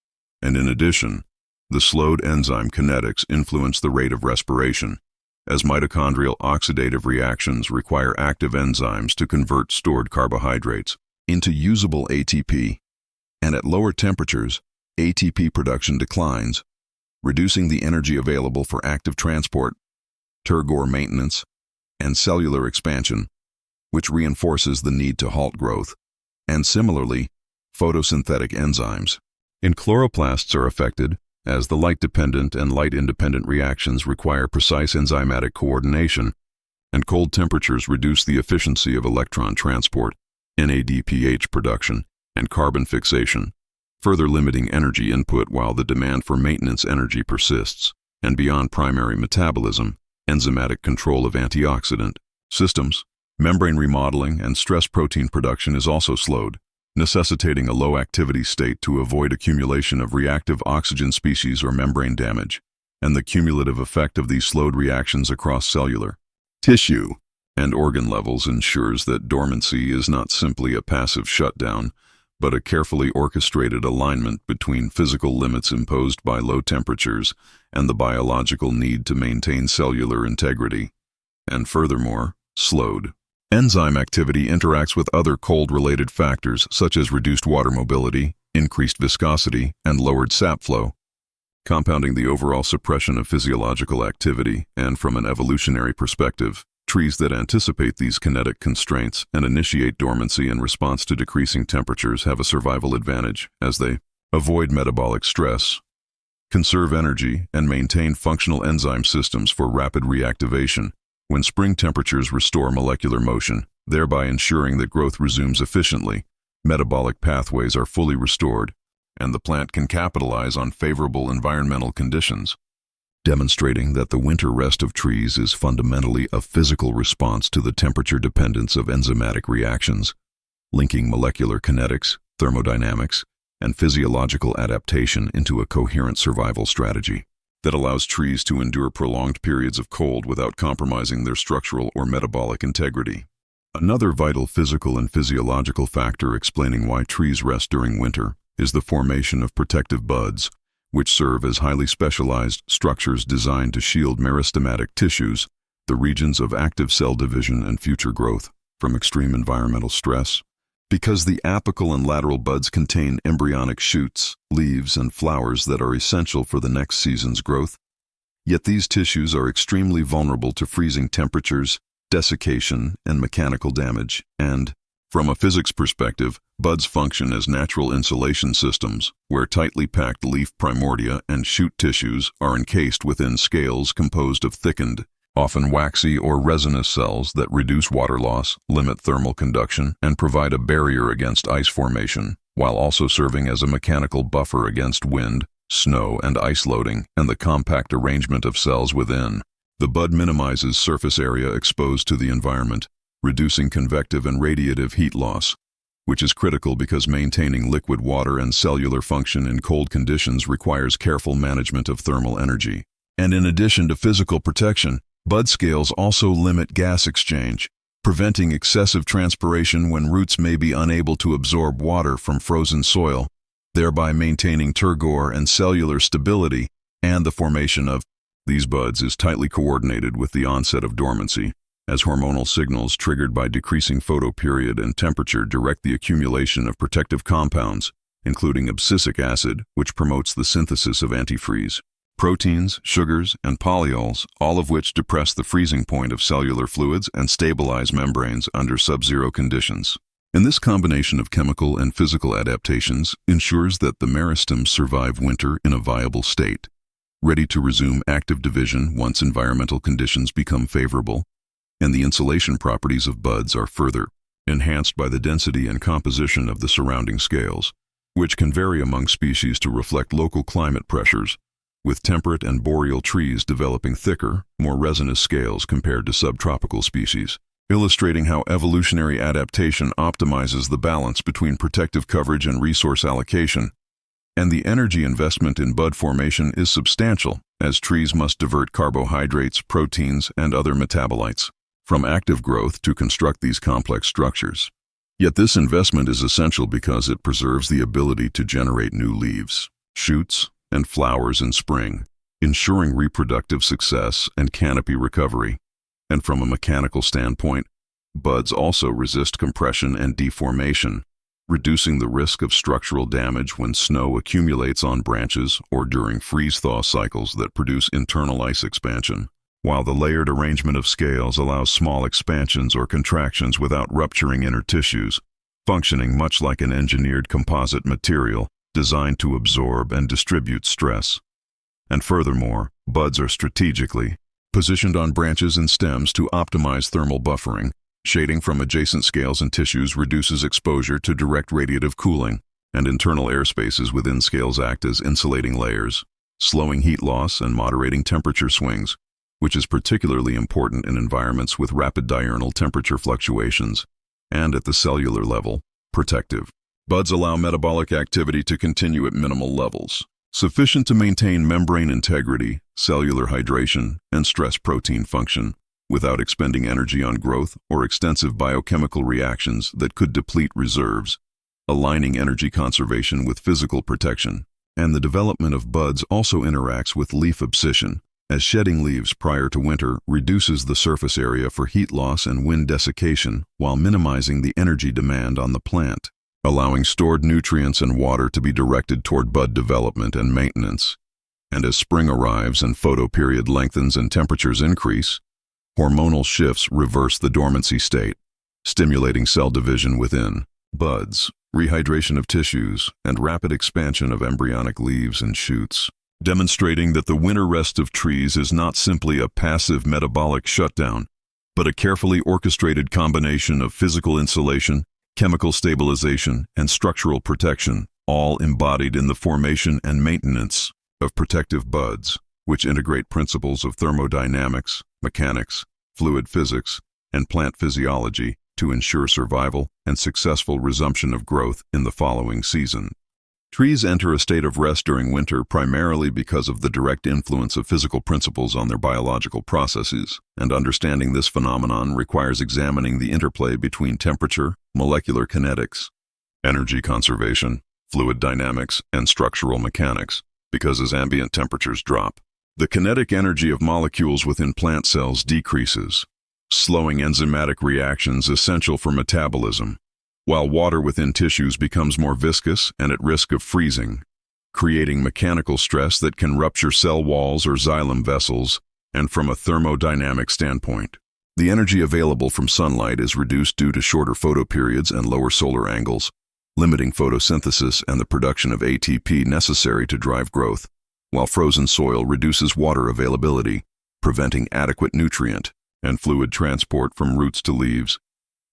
And in addition, the slowed enzyme kinetics influence the rate of respiration, as mitochondrial oxidative reactions require active enzymes to convert stored carbohydrates into usable ATP. And at lower temperatures, ATP production declines, reducing the energy available for active transport, turgor maintenance, and cellular expansion, which reinforces the need to halt growth. And similarly, photosynthetic enzymes in chloroplasts are affected, as the light-dependent and light-independent reactions require precise enzymatic coordination, and cold temperatures reduce the efficiency of electron transport, NADPH production, and carbon fixation, further limiting energy input while the demand for maintenance energy persists. And beyond primary metabolism, enzymatic control of antioxidant systems, membrane remodeling, and stress protein production is also slowed, necessitating a low-activity state to avoid accumulation of reactive oxygen species or membrane damage. And the cumulative effect of these slowed reactions across cellular, tissue, and organ levels ensures that dormancy is not simply a passive shutdown, but a carefully orchestrated alignment between physical limits imposed by low temperatures and the biological need to maintain cellular integrity. And furthermore, slowed enzyme activity interacts with other cold-related factors such as reduced water mobility, increased viscosity, and lowered sap flow, compounding the overall suppression of physiological activity. And from an evolutionary perspective, trees that anticipate these kinetic constraints and initiate dormancy in response to decreasing temperatures have a survival advantage, as they avoid metabolic stress, conserve energy, and maintain functional enzyme systems for rapid reactivation when spring temperatures restore molecular motion, thereby ensuring that growth resumes efficiently, metabolic pathways are fully restored, and the plant can capitalize on favorable environmental conditions, demonstrating that the winter rest of trees is fundamentally a physical response to the temperature dependence of enzymatic reactions, linking molecular kinetics, thermodynamics, and physiological adaptation into a coherent survival strategy that allows trees to endure prolonged periods of cold without compromising their structural or metabolic integrity. Another vital physical and physiological factor explaining why trees rest during winter is the formation of protective buds, which serve as highly specialized structures designed to shield meristematic tissues, the regions of active cell division and future growth, from extreme environmental stress. Because the apical and lateral buds contain embryonic shoots, leaves, and flowers that are essential for the next season's growth. Yet these tissues are extremely vulnerable to freezing temperatures, desiccation, and mechanical damage. And, from a physics perspective, buds function as natural insulation systems, where tightly packed leaf primordia and shoot tissues are encased within scales composed of thickened, often waxy or resinous cells that reduce water loss, limit thermal conduction, and provide a barrier against ice formation, while also serving as a mechanical buffer against wind, snow, and ice loading, and the compact arrangement of cells within. The bud minimizes surface area exposed to the environment, reducing convective and radiative heat loss, which is critical because maintaining liquid water and cellular function in cold conditions requires careful management of thermal energy. And in addition to physical protection, bud scales also limit gas exchange, preventing excessive transpiration when roots may be unable to absorb water from frozen soil, thereby maintaining turgor and cellular stability, and the formation of these buds is tightly coordinated with the onset of dormancy, as hormonal signals triggered by decreasing photoperiod and temperature direct the accumulation of protective compounds, including abscisic acid, which promotes the synthesis of antifreeze, proteins, sugars, and polyols, all of which depress the freezing point of cellular fluids and stabilize membranes under sub-zero conditions. And this combination of chemical and physical adaptations ensures that the meristems survive winter in a viable state, ready to resume active division once environmental conditions become favorable, and the insulation properties of buds are further enhanced by the density and composition of the surrounding scales, which can vary among species to reflect local climate pressures, with temperate and boreal trees developing thicker, more resinous scales compared to subtropical species, illustrating how evolutionary adaptation optimizes the balance between protective coverage and resource allocation. And the energy investment in bud formation is substantial, as trees must divert carbohydrates, proteins, and other metabolites from active growth to construct these complex structures. Yet this investment is essential because it preserves the ability to generate new leaves, shoots, and flowers in spring, ensuring reproductive success and canopy recovery. And from a mechanical standpoint, buds also resist compression and deformation, reducing the risk of structural damage when snow accumulates on branches or during freeze-thaw cycles that produce internal ice expansion, while the layered arrangement of scales allows small expansions or contractions without rupturing inner tissues, functioning much like an engineered composite material designed to absorb and distribute stress. And furthermore, buds are strategically positioned on branches and stems to optimize thermal buffering. Shading from adjacent scales and tissues reduces exposure to direct radiative cooling, and internal air spaces within scales act as insulating layers, slowing heat loss and moderating temperature swings, which is particularly important in environments with rapid diurnal temperature fluctuations, and at the cellular level, protective. Buds allow metabolic activity to continue at minimal levels, sufficient to maintain membrane integrity, cellular hydration, and stress protein function, without expending energy on growth or extensive biochemical reactions that could deplete reserves, aligning energy conservation with physical protection. And the development of buds also interacts with leaf abscission, as shedding leaves prior to winter reduces the surface area for heat loss and wind desiccation while minimizing the energy demand on the plant, allowing stored nutrients and water to be directed toward bud development and maintenance. And as spring arrives and photoperiod lengthens and temperatures increase, hormonal shifts reverse the dormancy state, stimulating cell division within buds, rehydration of tissues, and rapid expansion of embryonic leaves and shoots, demonstrating that the winter rest of trees is not simply a passive metabolic shutdown, but a carefully orchestrated combination of physical insulation, chemical stabilization, and structural protection, all embodied in the formation and maintenance of protective buds, which integrate principles of thermodynamics, mechanics, fluid physics, and plant physiology to ensure survival and successful resumption of growth in the following season. Trees enter a state of rest during winter primarily because of the direct influence of physical principles on their biological processes, and understanding this phenomenon requires examining the interplay between temperature, molecular kinetics, energy conservation, fluid dynamics, and structural mechanics, because as ambient temperatures drop, the kinetic energy of molecules within plant cells decreases, slowing enzymatic reactions essential for metabolism, while water within tissues becomes more viscous and at risk of freezing, creating mechanical stress that can rupture cell walls or xylem vessels. And from a thermodynamic standpoint, the energy available from sunlight is reduced due to shorter photoperiods and lower solar angles, limiting photosynthesis and the production of ATP necessary to drive growth, while frozen soil reduces water availability, preventing adequate nutrient and fluid transport from roots to leaves.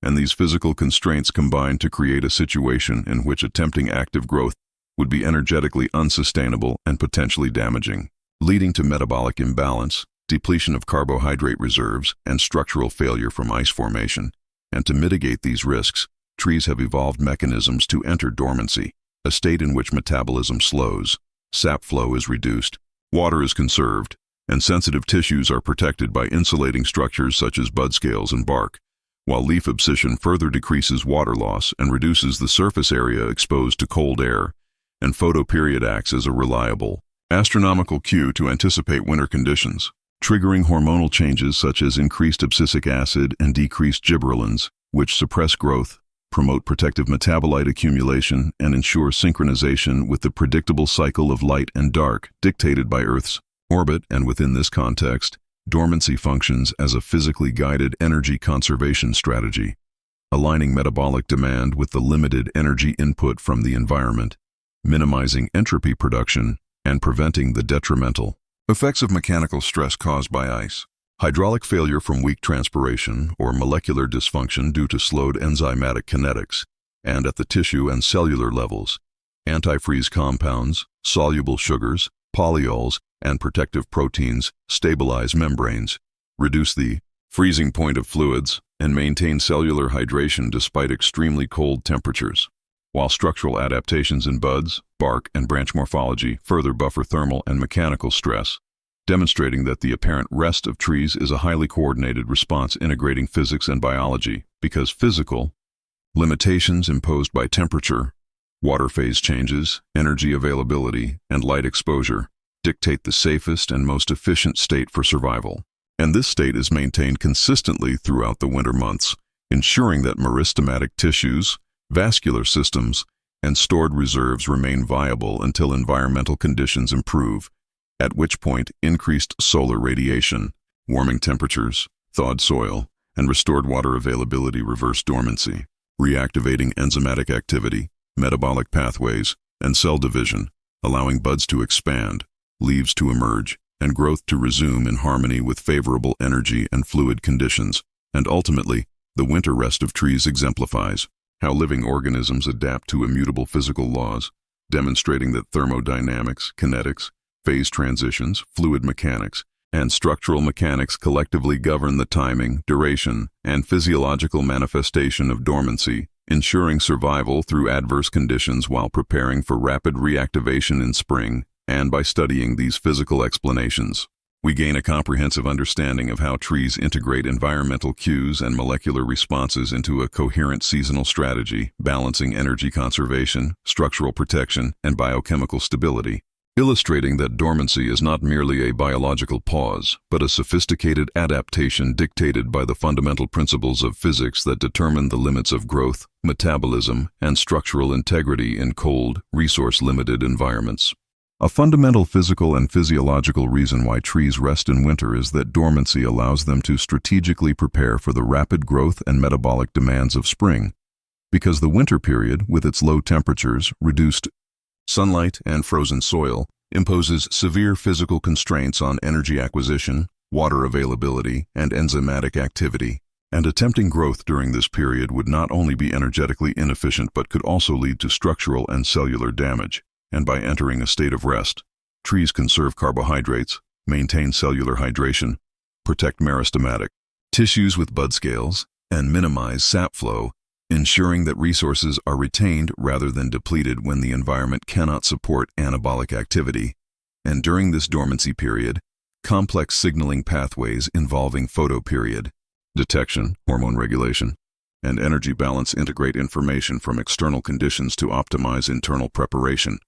And these physical constraints combine to create a situation in which attempting active growth would be energetically unsustainable and potentially damaging, leading to metabolic imbalance, depletion of carbohydrate reserves, and structural failure from ice formation. And to mitigate these risks, trees have evolved mechanisms to enter dormancy, a state in which metabolism slows, sap flow is reduced, water is conserved, and sensitive tissues are protected by insulating structures such as bud scales and bark, while leaf abscission further decreases water loss and reduces the surface area exposed to cold air, and photoperiod acts as a reliable, astronomical cue to anticipate winter conditions, triggering hormonal changes such as increased abscisic acid and decreased gibberellins, which suppress growth, promote protective metabolite accumulation, and ensure synchronization with the predictable cycle of light and dark dictated by Earth's orbit. And within this context, dormancy functions as a physically guided energy conservation strategy, aligning metabolic demand with the limited energy input from the environment, minimizing entropy production, and preventing the detrimental effects of mechanical stress caused by ice, hydraulic failure from weak transpiration, or molecular dysfunction due to slowed enzymatic kinetics, and at the tissue and cellular levels, antifreeze compounds, soluble sugars, polyols, and protective proteins stabilize membranes, reduce the freezing point of fluids, and maintain cellular hydration despite extremely cold temperatures, while structural adaptations in buds, bark, and branch morphology further buffer thermal and mechanical stress, demonstrating that the apparent rest of trees is a highly coordinated response integrating physics and biology, because physical limitations imposed by temperature, water phase changes, energy availability, and light exposure dictate the safest and most efficient state for survival. And this state is maintained consistently throughout the winter months, ensuring that meristematic tissues, vascular systems, and stored reserves remain viable until environmental conditions improve, at which point increased solar radiation, warming temperatures, thawed soil, and restored water availability reverse dormancy, reactivating enzymatic activity, metabolic pathways, and cell division, allowing buds to expand, leaves to emerge, and growth to resume in harmony with favorable energy and fluid conditions. And ultimately, the winter rest of trees exemplifies how living organisms adapt to immutable physical laws, demonstrating that thermodynamics, kinetics, phase transitions, fluid mechanics, and structural mechanics collectively govern the timing, duration, and physiological manifestation of dormancy, ensuring survival through adverse conditions while preparing for rapid reactivation in spring. And by studying these physical explanations, we gain a comprehensive understanding of how trees integrate environmental cues and molecular responses into a coherent seasonal strategy, balancing energy conservation, structural protection, and biochemical stability, illustrating that dormancy is not merely a biological pause, but a sophisticated adaptation dictated by the fundamental principles of physics that determine the limits of growth, metabolism, and structural integrity in cold, resource-limited environments. A fundamental physical and physiological reason why trees rest in winter is that dormancy allows them to strategically prepare for the rapid growth and metabolic demands of spring. Because the winter period, with its low temperatures, reduced sunlight, and frozen soil, imposes severe physical constraints on energy acquisition, water availability, and enzymatic activity. And attempting growth during this period would not only be energetically inefficient but could also lead to structural and cellular damage. And by entering a state of rest, trees conserve carbohydrates, maintain cellular hydration, protect meristematic tissues with bud scales, and minimize sap flow, ensuring that resources are retained rather than depleted when the environment cannot support anabolic activity. And during this dormancy period, complex signaling pathways involving photoperiod, detection, hormone regulation, and energy balance integrate information from external conditions to optimize internal preparation.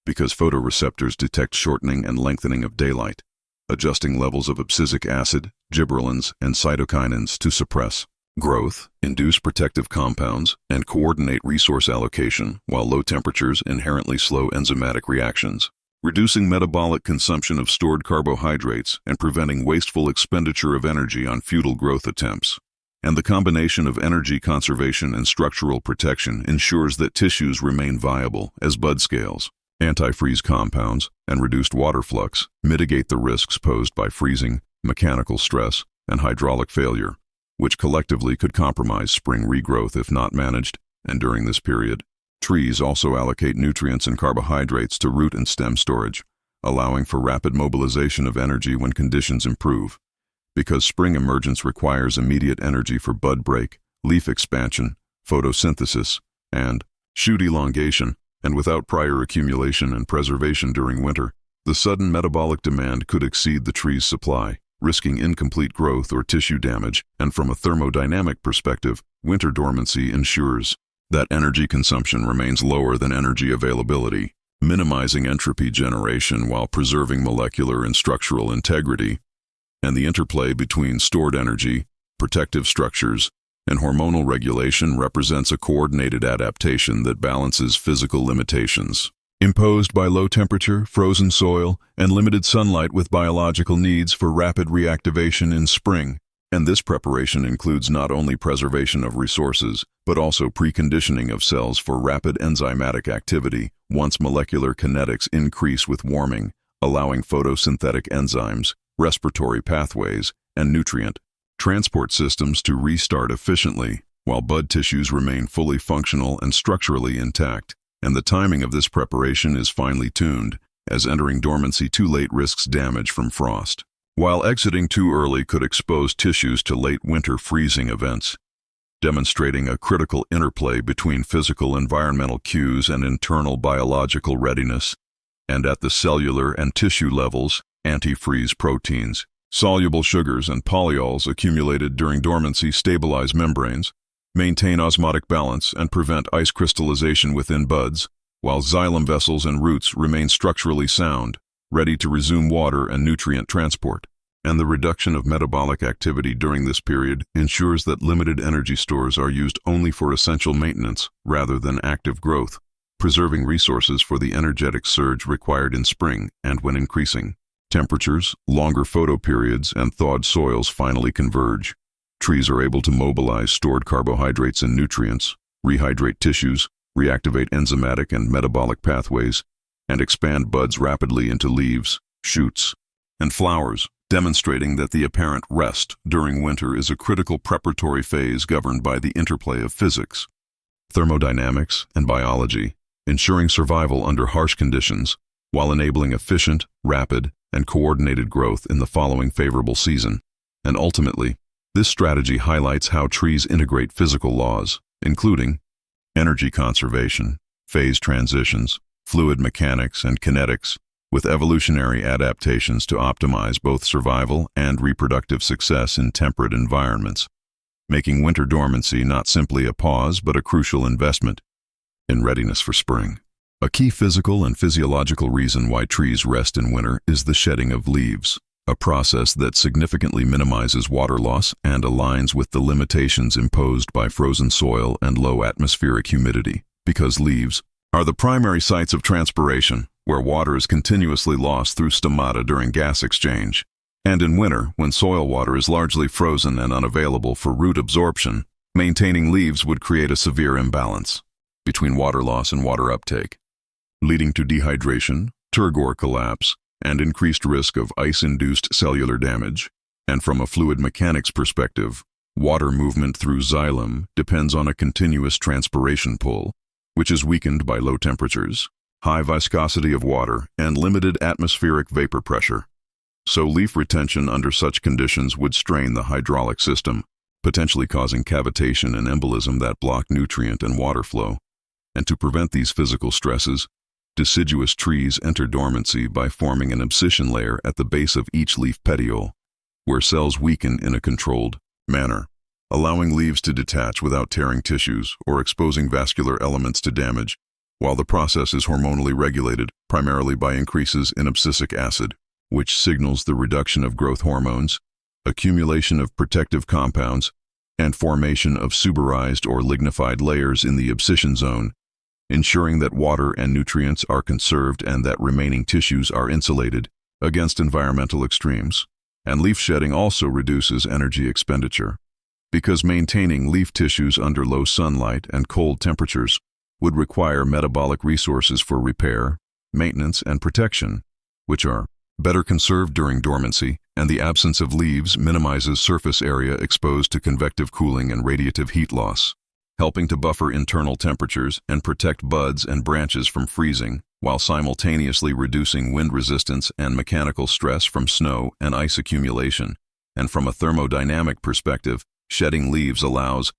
Because photoreceptors detect shortening and lengthening of daylight, adjusting levels of abscisic acid, gibberellins, and cytokinins to suppress growth, induce protective compounds, and coordinate resource allocation, while low temperatures inherently slow enzymatic reactions, reducing metabolic consumption of stored carbohydrates and preventing wasteful expenditure of energy on futile growth attempts. And the combination of energy conservation and structural protection ensures that tissues remain viable as bud scales. Antifreeze compounds and reduced water flux mitigate the risks posed by freezing, mechanical stress, and hydraulic failure, which collectively could compromise spring regrowth if not managed. And during this period, trees also allocate nutrients and carbohydrates to root and stem storage, allowing for rapid mobilization of energy when conditions improve. Because spring emergence requires immediate energy for bud break, leaf expansion, photosynthesis, and shoot elongation, and without prior accumulation and preservation during winter, the sudden metabolic demand could exceed the tree's supply, risking incomplete growth or tissue damage, and from a thermodynamic perspective, winter dormancy ensures that energy consumption remains lower than energy availability, minimizing entropy generation while preserving molecular and structural integrity, and the interplay between stored energy, protective structures, and hormonal regulation represents a coordinated adaptation that balances physical limitations imposed by low temperature, frozen soil, and limited sunlight with biological needs for rapid reactivation in spring. And this preparation includes not only preservation of resources, but also preconditioning of cells for rapid enzymatic activity once molecular kinetics increase with warming, allowing photosynthetic enzymes, respiratory pathways, and nutrient transport systems to restart efficiently, while bud tissues remain fully functional and structurally intact. And the timing of this preparation is finely tuned, as entering dormancy too late risks damage from frost, while exiting too early could expose tissues to late winter freezing events, demonstrating a critical interplay between physical environmental cues and internal biological readiness. And at the cellular and tissue levels, antifreeze proteins, soluble sugars, and polyols accumulated during dormancy stabilize membranes, maintain osmotic balance, and prevent ice crystallization within buds, while xylem vessels and roots remain structurally sound, ready to resume water and nutrient transport. And the reduction of metabolic activity during this period ensures that limited energy stores are used only for essential maintenance rather than active growth, preserving resources for the energetic surge required in spring and when increasing temperatures, longer photoperiods, and thawed soils finally converge. Trees are able to mobilize stored carbohydrates and nutrients, rehydrate tissues, reactivate enzymatic and metabolic pathways, and expand buds rapidly into leaves, shoots, and flowers, demonstrating that the apparent rest during winter is a critical preparatory phase governed by the interplay of physics, thermodynamics, and biology, ensuring survival under harsh conditions, while enabling efficient, rapid, and coordinated growth in the following favorable season. And ultimately, this strategy highlights how trees integrate physical laws, including energy conservation, phase transitions, fluid mechanics, and kinetics, with evolutionary adaptations to optimize both survival and reproductive success in temperate environments, making winter dormancy not simply a pause but a crucial investment in readiness for spring. A key physical and physiological reason why trees rest in winter is the shedding of leaves, a process that significantly minimizes water loss and aligns with the limitations imposed by frozen soil and low atmospheric humidity, because leaves are the primary sites of transpiration, where water is continuously lost through stomata during gas exchange. And in winter, when soil water is largely frozen and unavailable for root absorption, maintaining leaves would create a severe imbalance between water loss and water uptake, leading to dehydration, turgor collapse, and increased risk of ice-induced cellular damage. And from a fluid mechanics perspective, water movement through xylem depends on a continuous transpiration pull, which is weakened by low temperatures, high viscosity of water, and limited atmospheric vapor pressure. So leaf retention under such conditions would strain the hydraulic system, potentially causing cavitation and embolism that block nutrient and water flow. And to prevent these physical stresses, deciduous trees enter dormancy by forming an abscission layer at the base of each leaf petiole, where cells weaken in a controlled manner, allowing leaves to detach without tearing tissues or exposing vascular elements to damage, while the process is hormonally regulated primarily by increases in abscisic acid, which signals the reduction of growth hormones, accumulation of protective compounds, and formation of suberized or lignified layers in the abscission zone, ensuring that water and nutrients are conserved and that remaining tissues are insulated against environmental extremes. And leaf shedding also reduces energy expenditure, because maintaining leaf tissues under low sunlight and cold temperatures would require metabolic resources for repair, maintenance, and protection, which are better conserved during dormancy, and the absence of leaves minimizes surface area exposed to convective cooling and radiative heat loss, helping to buffer internal temperatures and protect buds and branches from freezing, while simultaneously reducing wind resistance and mechanical stress from snow and ice accumulation. And from a thermodynamic perspective, shedding leaves allows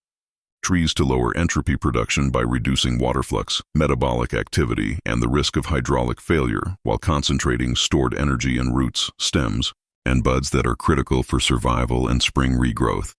trees to lower entropy production by reducing water flux, metabolic activity, and the risk of hydraulic failure, while concentrating stored energy in roots, stems, and buds that are critical for survival and spring regrowth.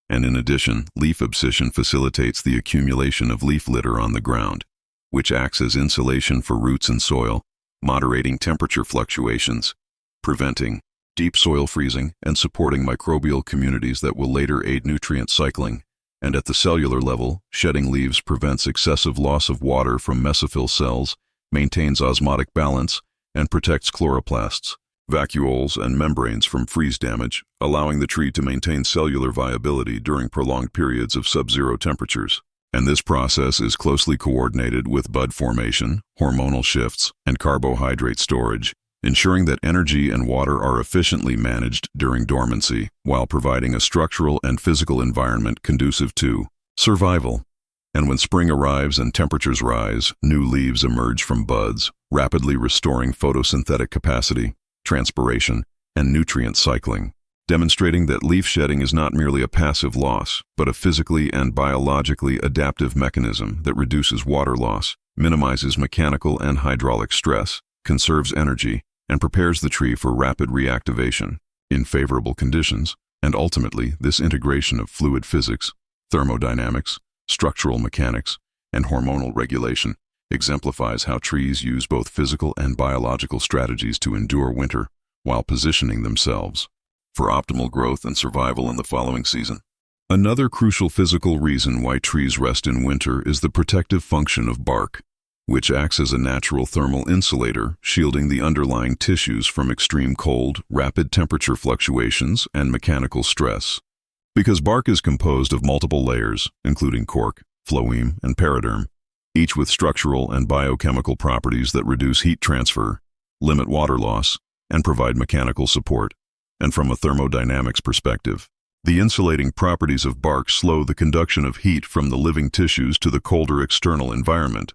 And in addition, leaf abscission facilitates the accumulation of leaf litter on the ground, which acts as insulation for roots and soil, moderating temperature fluctuations, preventing deep soil freezing, and supporting microbial communities that will later aid nutrient cycling. And at the cellular level, shedding leaves prevents excessive loss of water from mesophyll cells, maintains osmotic balance, and protects chloroplasts, vacuoles, and membranes from freeze damage, allowing the tree to maintain cellular viability during prolonged periods of sub-zero temperatures. And this process is closely coordinated with bud formation, hormonal shifts, and carbohydrate storage, ensuring that energy and water are efficiently managed during dormancy, while providing a structural and physical environment conducive to survival. And when spring arrives and temperatures rise, new leaves emerge from buds, rapidly restoring photosynthetic capacity, transpiration, and nutrient cycling, demonstrating that leaf shedding is not merely a passive loss, but a physically and biologically adaptive mechanism that reduces water loss, minimizes mechanical and hydraulic stress, conserves energy, and prepares the tree for rapid reactivation in favorable conditions. And ultimately, this integration of fluid physics, thermodynamics, structural mechanics, and hormonal regulation exemplifies how trees use both physical and biological strategies to endure winter while positioning themselves for optimal growth and survival in the following season. Another crucial physical reason why trees rest in winter is the protective function of bark, which acts as a natural thermal insulator, shielding the underlying tissues from extreme cold, rapid temperature fluctuations, and mechanical stress. Because bark is composed of multiple layers, including cork, phloem, and periderm, each with structural and biochemical properties that reduce heat transfer, limit water loss, and provide mechanical support. And from a thermodynamics perspective, the insulating properties of bark slow the conduction of heat from the living tissues to the colder external environment,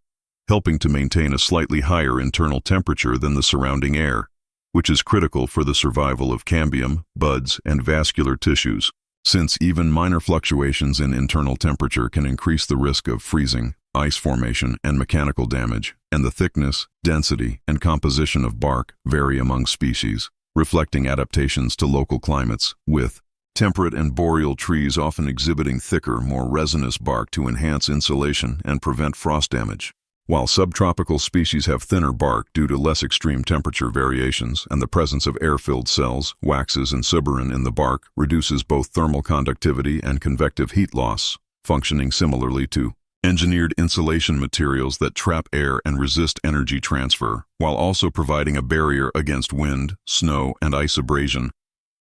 helping to maintain a slightly higher internal temperature than the surrounding air, which is critical for the survival of cambium, buds, and vascular tissues, since even minor fluctuations in internal temperature can increase the risk of freezing, ice formation, and mechanical damage, and the thickness, density, and composition of bark vary among species, reflecting adaptations to local climates, with temperate and boreal trees often exhibiting thicker, more resinous bark to enhance insulation and prevent frost damage, while subtropical species have thinner bark due to less extreme temperature variations, and the presence of air-filled cells, waxes, and suberin in the bark reduces both thermal conductivity and convective heat loss, functioning similarly to engineered insulation materials that trap air and resist energy transfer, while also providing a barrier against wind, snow, and ice abrasion.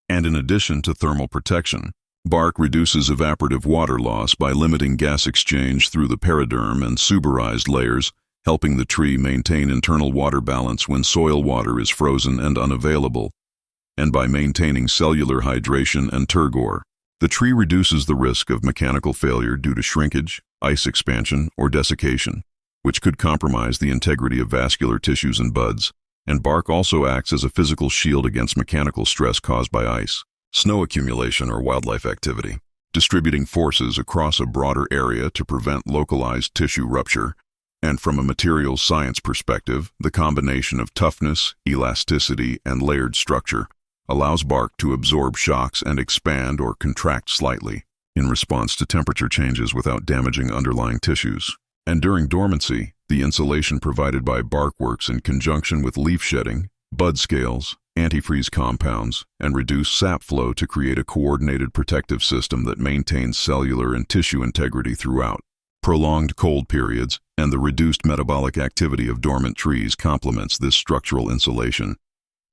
And in addition to thermal protection, bark reduces evaporative water loss by limiting gas exchange through the periderm and suberized layers, helping the tree maintain internal water balance when soil water is frozen and unavailable. And by maintaining cellular hydration and turgor, the tree reduces the risk of mechanical failure due to shrinkage, ice expansion, or desiccation, which could compromise the integrity of vascular tissues and buds. And bark also acts as a physical shield against mechanical stress caused by ice, snow accumulation, or wildlife activity, distributing forces across a broader area to prevent localized tissue rupture. And from a materials science perspective, the combination of toughness, elasticity, and layered structure allows bark to absorb shocks and expand or contract slightly in response to temperature changes without damaging underlying tissues. And during dormancy, the insulation provided by bark works in conjunction with leaf shedding, bud scales, antifreeze compounds, and reduce sap flow to create a coordinated protective system that maintains cellular and tissue integrity throughout prolonged cold periods, and the reduced metabolic activity of dormant trees complements this structural insulation,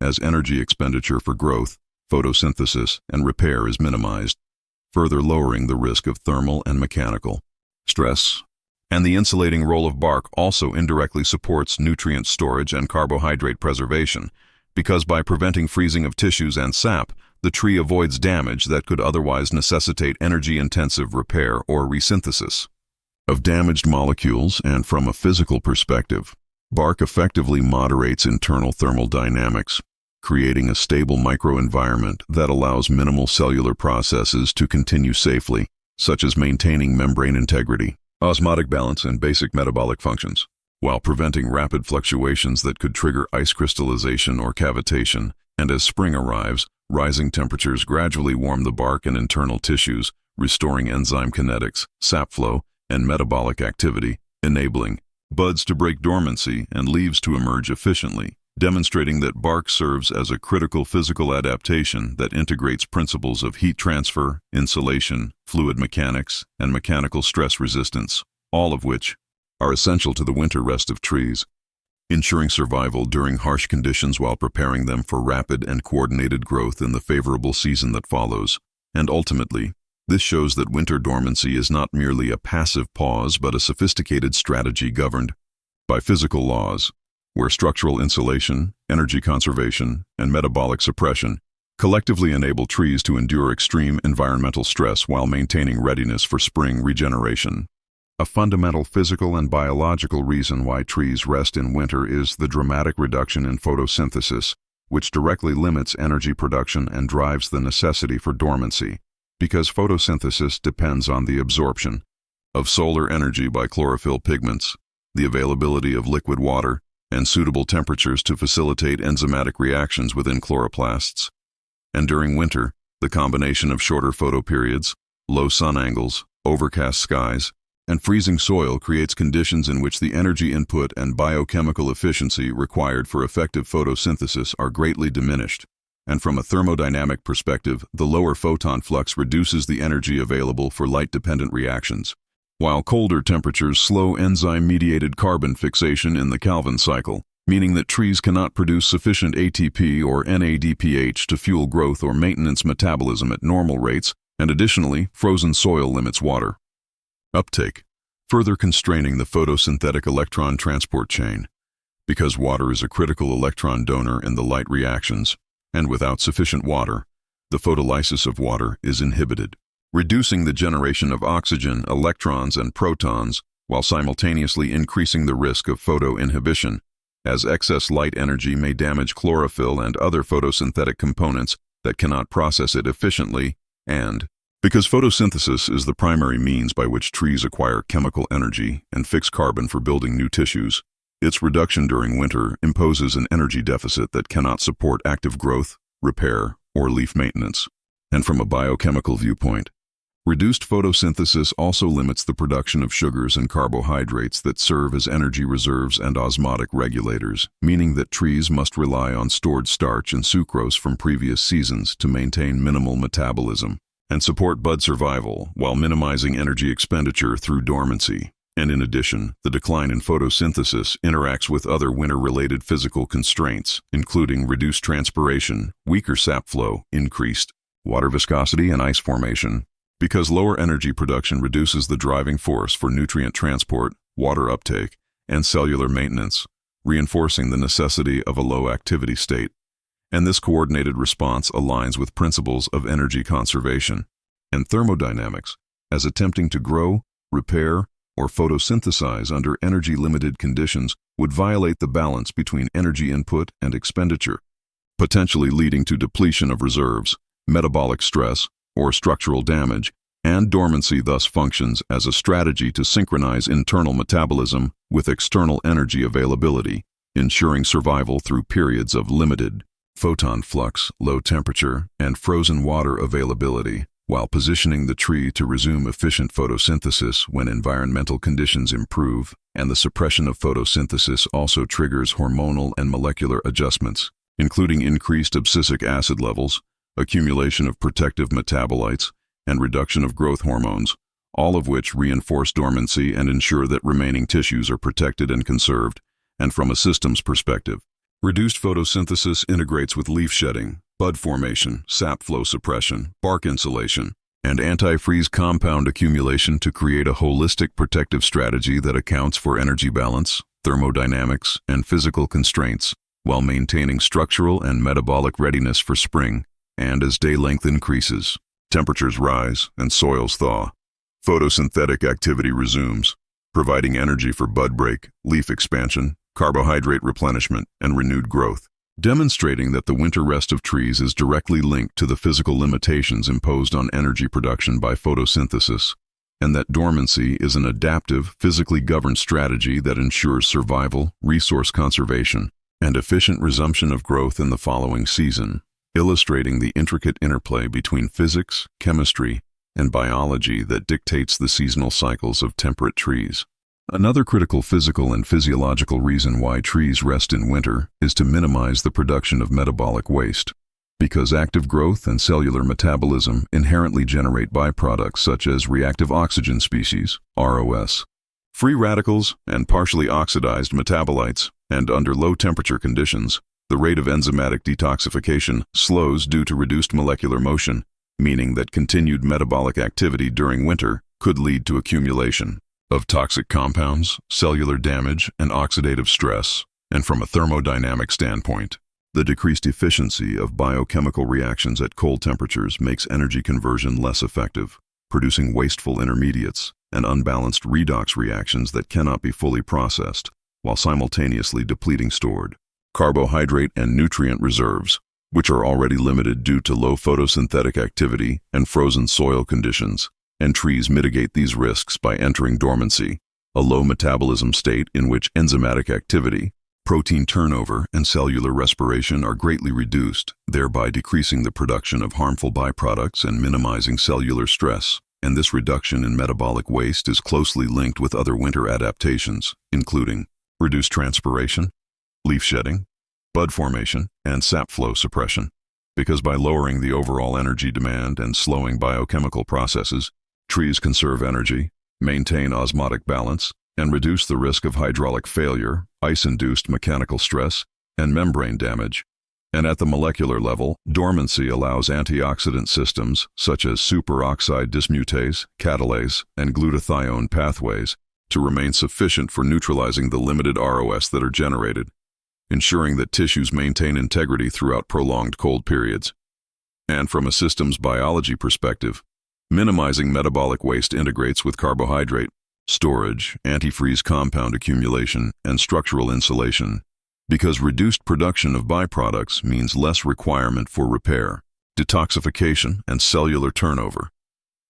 as energy expenditure for growth, photosynthesis, and repair is minimized, further lowering the risk of thermal and mechanical stress. And the insulating role of bark also indirectly supports nutrient storage and carbohydrate preservation, because by preventing freezing of tissues and sap, the tree avoids damage that could otherwise necessitate energy-intensive repair or resynthesis of damaged molecules. And from a physical perspective, bark effectively moderates internal thermal dynamics, creating a stable microenvironment that allows minimal cellular processes to continue safely, such as maintaining membrane integrity, osmotic balance, and basic metabolic functions, while preventing rapid fluctuations that could trigger ice crystallization or cavitation. And as spring arrives, rising temperatures gradually warm the bark and internal tissues, restoring enzyme kinetics, sap flow, and metabolic activity, enabling buds to break dormancy and leaves to emerge efficiently, demonstrating that bark serves as a critical physical adaptation that integrates principles of heat transfer, insulation, fluid mechanics, and mechanical stress resistance, all of which are essential to the winter rest of trees, ensuring survival during harsh conditions while preparing them for rapid and coordinated growth in the favorable season that follows. And ultimately, this shows that winter dormancy is not merely a passive pause but a sophisticated strategy governed by physical laws, where structural insulation, energy conservation, and metabolic suppression collectively enable trees to endure extreme environmental stress while maintaining readiness for spring regeneration. A fundamental physical and biological reason why trees rest in winter is the dramatic reduction in photosynthesis, which directly limits energy production and drives the necessity for dormancy, because photosynthesis depends on the absorption of solar energy by chlorophyll pigments, the availability of liquid water, and suitable temperatures to facilitate enzymatic reactions within chloroplasts. And during winter, the combination of shorter photoperiods, low sun angles, overcast skies, and freezing soil creates conditions in which the energy input and biochemical efficiency required for effective photosynthesis are greatly diminished. And from a thermodynamic perspective, the lower photon flux reduces the energy available for light-dependent reactions, while colder temperatures slow enzyme-mediated carbon fixation in the Calvin cycle, meaning that trees cannot produce sufficient ATP or NADPH to fuel growth or maintenance metabolism at normal rates, and additionally, frozen soil limits water uptake, further constraining the photosynthetic electron transport chain. Because water is a critical electron donor in the light reactions, and without sufficient water, the photolysis of water is inhibited, reducing the generation of oxygen, electrons, and protons, while simultaneously increasing the risk of photoinhibition, as excess light energy may damage chlorophyll and other photosynthetic components that cannot process it efficiently, and because photosynthesis is the primary means by which trees acquire chemical energy and fix carbon for building new tissues, its reduction during winter imposes an energy deficit that cannot support active growth, repair, or leaf maintenance. And from a biochemical viewpoint, reduced photosynthesis also limits the production of sugars and carbohydrates that serve as energy reserves and osmotic regulators, meaning that trees must rely on stored starch and sucrose from previous seasons to maintain minimal metabolism and support bud survival while minimizing energy expenditure through dormancy. And in addition, the decline in photosynthesis interacts with other winter-related physical constraints, including reduced transpiration, weaker sap flow, increased water viscosity, and ice formation, because lower energy production reduces the driving force for nutrient transport, water uptake, and cellular maintenance, reinforcing the necessity of a low-activity state. And this coordinated response aligns with principles of energy conservation and thermodynamics, as attempting to grow, repair, or photosynthesize under energy-limited conditions would violate the balance between energy input and expenditure, potentially leading to depletion of reserves, metabolic stress, or structural damage, and dormancy thus functions as a strategy to synchronize internal metabolism with external energy availability, ensuring survival through periods of limited photon flux, low temperature, and frozen water availability, while positioning the tree to resume efficient photosynthesis when environmental conditions improve. And the suppression of photosynthesis also triggers hormonal and molecular adjustments, including increased abscisic acid levels, accumulation of protective metabolites, and reduction of growth hormones, all of which reinforce dormancy and ensure that remaining tissues are protected and conserved. And from a systems perspective, reduced photosynthesis integrates with leaf shedding, bud formation, sap flow suppression, bark insulation, and antifreeze compound accumulation to create a holistic protective strategy that accounts for energy balance, thermodynamics, and physical constraints, while maintaining structural and metabolic readiness for spring. And as day length increases, temperatures rise, and soils thaw, photosynthetic activity resumes, providing energy for bud break, leaf expansion, carbohydrate replenishment, and renewed growth. demonstrating that the winter rest of trees is directly linked to the physical limitations imposed on energy production by photosynthesis, and that dormancy is an adaptive, physically governed strategy that ensures survival, resource conservation, and efficient resumption of growth in the following season, illustrating the intricate interplay between physics, chemistry, and biology that dictates the seasonal cycles of temperate trees. Another critical physical and physiological reason why trees rest in winter is to minimize the production of metabolic waste, because active growth and cellular metabolism inherently generate byproducts such as reactive oxygen species, ROS, free radicals, and partially oxidized metabolites, and under low temperature conditions, the rate of enzymatic detoxification slows due to reduced molecular motion, meaning that continued metabolic activity during winter could lead to accumulation of toxic compounds, cellular damage, and oxidative stress. And from a thermodynamic standpoint, the decreased efficiency of biochemical reactions at cold temperatures makes energy conversion less effective, producing wasteful intermediates and unbalanced redox reactions that cannot be fully processed, while simultaneously depleting stored carbohydrate and nutrient reserves, which are already limited due to low photosynthetic activity and frozen soil conditions, and trees mitigate these risks by entering dormancy, a low metabolism state in which enzymatic activity, protein turnover, and cellular respiration are greatly reduced, thereby decreasing the production of harmful byproducts and minimizing cellular stress. And this reduction in metabolic waste is closely linked with other winter adaptations, including reduced transpiration, leaf shedding, bud formation, and sap flow suppression. Because by lowering the overall energy demand and slowing biochemical processes, trees conserve energy, maintain osmotic balance, and reduce the risk of hydraulic failure, ice-induced mechanical stress, and membrane damage. And at the molecular level, dormancy allows antioxidant systems such as superoxide dismutase, catalase, and glutathione pathways to remain sufficient for neutralizing the limited ROS that are generated, ensuring that tissues maintain integrity throughout prolonged cold periods. And from a systems biology perspective, minimizing metabolic waste integrates with carbohydrate storage, antifreeze compound accumulation, and structural insulation, because reduced production of byproducts means less requirement for repair, detoxification, and cellular turnover,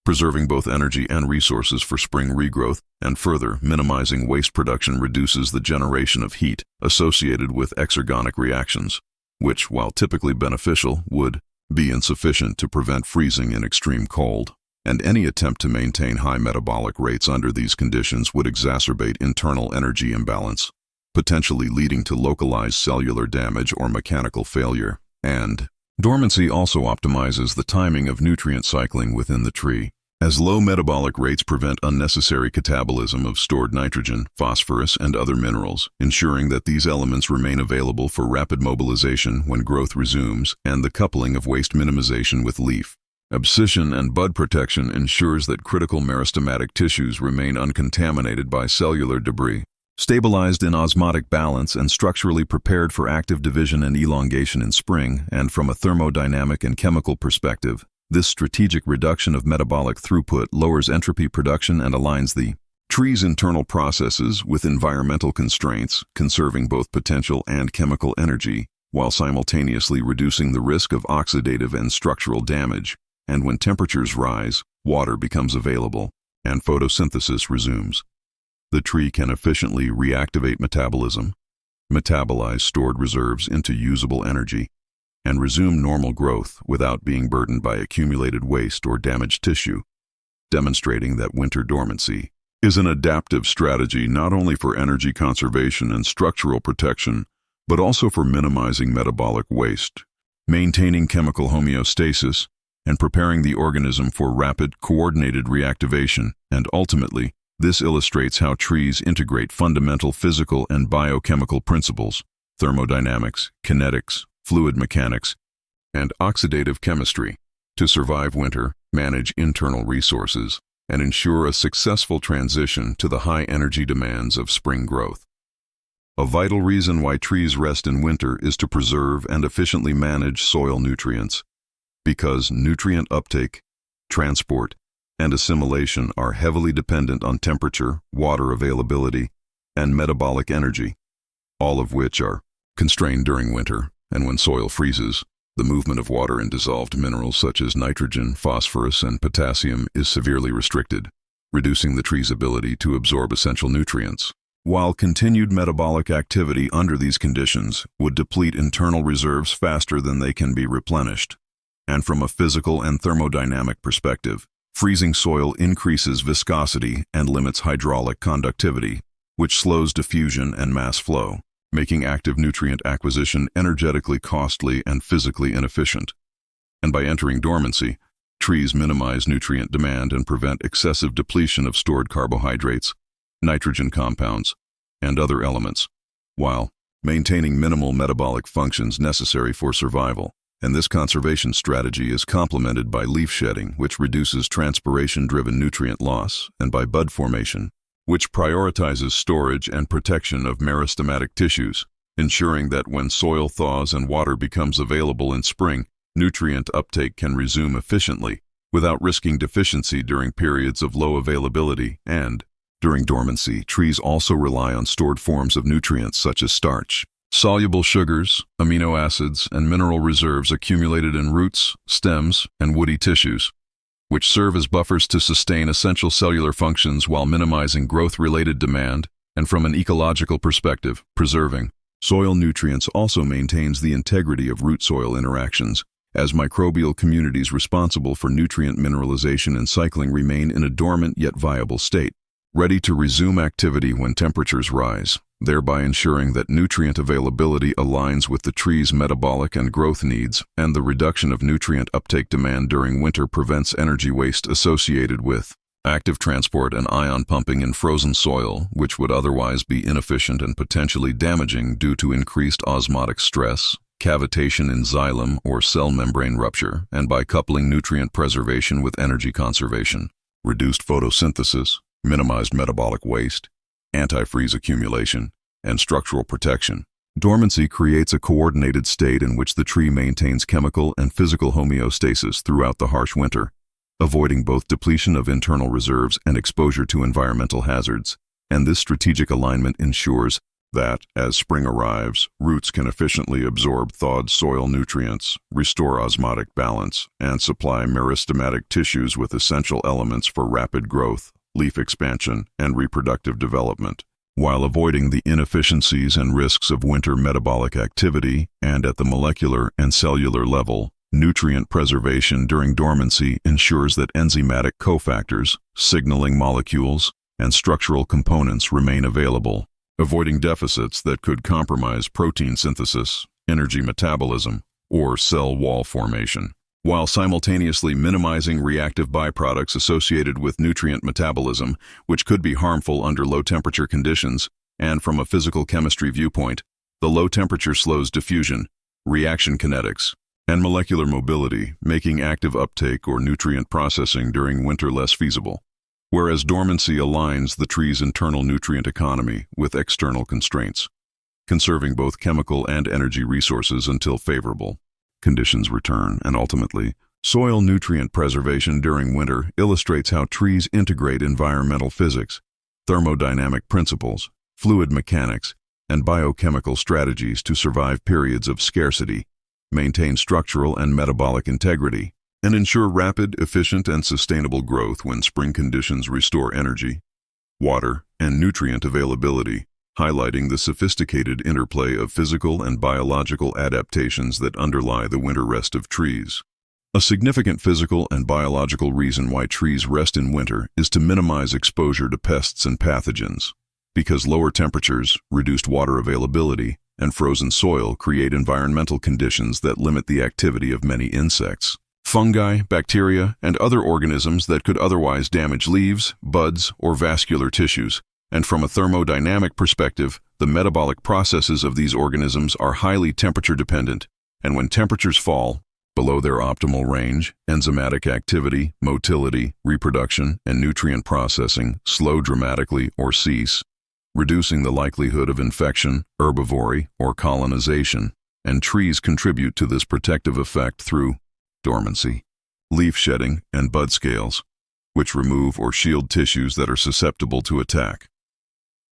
preserving both energy and resources for spring regrowth, and further, minimizing waste production reduces the generation of heat associated with exergonic reactions, which, while typically beneficial, would be insufficient to prevent freezing in extreme cold. And any attempt to maintain high metabolic rates under these conditions would exacerbate internal energy imbalance, potentially leading to localized cellular damage or mechanical failure. And dormancy also optimizes the timing of nutrient cycling within the tree, as low metabolic rates prevent unnecessary catabolism of stored nitrogen, phosphorus, and other minerals, ensuring that these elements remain available for rapid mobilization when growth resumes, and the coupling of waste minimization with leaf abscission and bud protection ensures that critical meristematic tissues remain uncontaminated by cellular debris, stabilized in osmotic balance and structurally prepared for active division and elongation in spring. And from a thermodynamic and chemical perspective, this strategic reduction of metabolic throughput lowers entropy production and aligns the tree's internal processes with environmental constraints, conserving both potential and chemical energy, while simultaneously reducing the risk of oxidative and structural damage. And when temperatures rise, water becomes available, and photosynthesis resumes. The tree can efficiently reactivate metabolism, metabolize stored reserves into usable energy, and resume normal growth without being burdened by accumulated waste or damaged tissue, demonstrating that winter dormancy is an adaptive strategy not only for energy conservation and structural protection, but also for minimizing metabolic waste, maintaining chemical homeostasis, and preparing the organism for rapid, coordinated reactivation. And ultimately, this illustrates how trees integrate fundamental physical and biochemical principles, thermodynamics, kinetics, fluid mechanics, and oxidative chemistry, to survive winter, manage internal resources, and ensure a successful transition to the high energy demands of spring growth. A vital reason why trees rest in winter is to preserve and efficiently manage soil nutrients, because nutrient uptake, transport, and assimilation are heavily dependent on temperature, water availability, and metabolic energy, all of which are constrained during winter. and when soil freezes, the movement of water and dissolved minerals such as nitrogen, phosphorus, and potassium is severely restricted, reducing the tree's ability to absorb essential nutrients. While continued metabolic activity under these conditions would deplete internal reserves faster than they can be replenished. And from a physical and thermodynamic perspective, freezing soil increases viscosity and limits hydraulic conductivity, which slows diffusion and mass flow, making active nutrient acquisition energetically costly and physically inefficient. And by entering dormancy, trees minimize nutrient demand and prevent excessive depletion of stored carbohydrates, nitrogen compounds, and other elements, while maintaining minimal metabolic functions necessary for survival. And this conservation strategy is complemented by leaf shedding, which reduces transpiration-driven nutrient loss, and by bud formation, which prioritizes storage and protection of meristematic tissues, ensuring that when soil thaws and water becomes available in spring, nutrient uptake can resume efficiently without risking deficiency during periods of low availability. And during dormancy, trees also rely on stored forms of nutrients such as starch, soluble sugars, amino acids, and mineral reserves accumulated in roots, stems, and woody tissues, which serve as buffers to sustain essential cellular functions while minimizing growth-related demand. And from an ecological perspective, preserving soil nutrients also maintains the integrity of root-soil interactions, as microbial communities responsible for nutrient mineralization and cycling remain in a dormant yet viable state, ready to resume activity when temperatures rise, thereby ensuring that nutrient availability aligns with the tree's metabolic and growth needs, and the reduction of nutrient uptake demand during winter prevents energy waste associated with active transport and ion pumping in frozen soil, which would otherwise be inefficient and potentially damaging due to increased osmotic stress, cavitation in xylem or cell membrane rupture, and by coupling nutrient preservation with energy conservation, reduced photosynthesis, minimized metabolic waste, antifreeze accumulation, and structural protection. Dormancy creates a coordinated state in which the tree maintains chemical and physical homeostasis throughout the harsh winter, avoiding both depletion of internal reserves and exposure to environmental hazards. And this strategic alignment ensures that, as spring arrives, roots can efficiently absorb thawed soil nutrients, restore osmotic balance, and supply meristematic tissues with essential elements for rapid growth, leaf expansion, and reproductive development, while avoiding the inefficiencies and risks of winter metabolic activity. And at the molecular and cellular level, nutrient preservation during dormancy ensures that enzymatic cofactors, signaling molecules, and structural components remain available, avoiding deficits that could compromise protein synthesis, energy metabolism, or cell wall formation, while simultaneously minimizing reactive byproducts associated with nutrient metabolism, which could be harmful under low-temperature conditions. And from a physical chemistry viewpoint, the low temperature slows diffusion, reaction kinetics, and molecular mobility, making active uptake or nutrient processing during winter less feasible, whereas dormancy aligns the tree's internal nutrient economy with external constraints, conserving both chemical and energy resources until favorable conditions return. And ultimately, soil nutrient preservation during winter illustrates how trees integrate environmental physics, thermodynamic principles, fluid mechanics, and biochemical strategies to survive periods of scarcity, maintain structural and metabolic integrity, and ensure rapid, efficient, and sustainable growth when spring conditions restore energy, water, and nutrient availability, highlighting the sophisticated interplay of physical and biological adaptations that underlie the winter rest of trees. A significant physical and biological reason why trees rest in winter is to minimize exposure to pests and pathogens, because lower temperatures, reduced water availability, and frozen soil create environmental conditions that limit the activity of many insects, fungi, bacteria, and other organisms that could otherwise damage leaves, buds, or vascular tissues. And from a thermodynamic perspective, the metabolic processes of these organisms are highly temperature-dependent, and when temperatures fall below their optimal range, enzymatic activity, motility, reproduction, and nutrient processing slow dramatically or cease, reducing the likelihood of infection, herbivory, or colonization. And trees contribute to this protective effect through dormancy, leaf shedding, and bud scales, which remove or shield tissues that are susceptible to attack,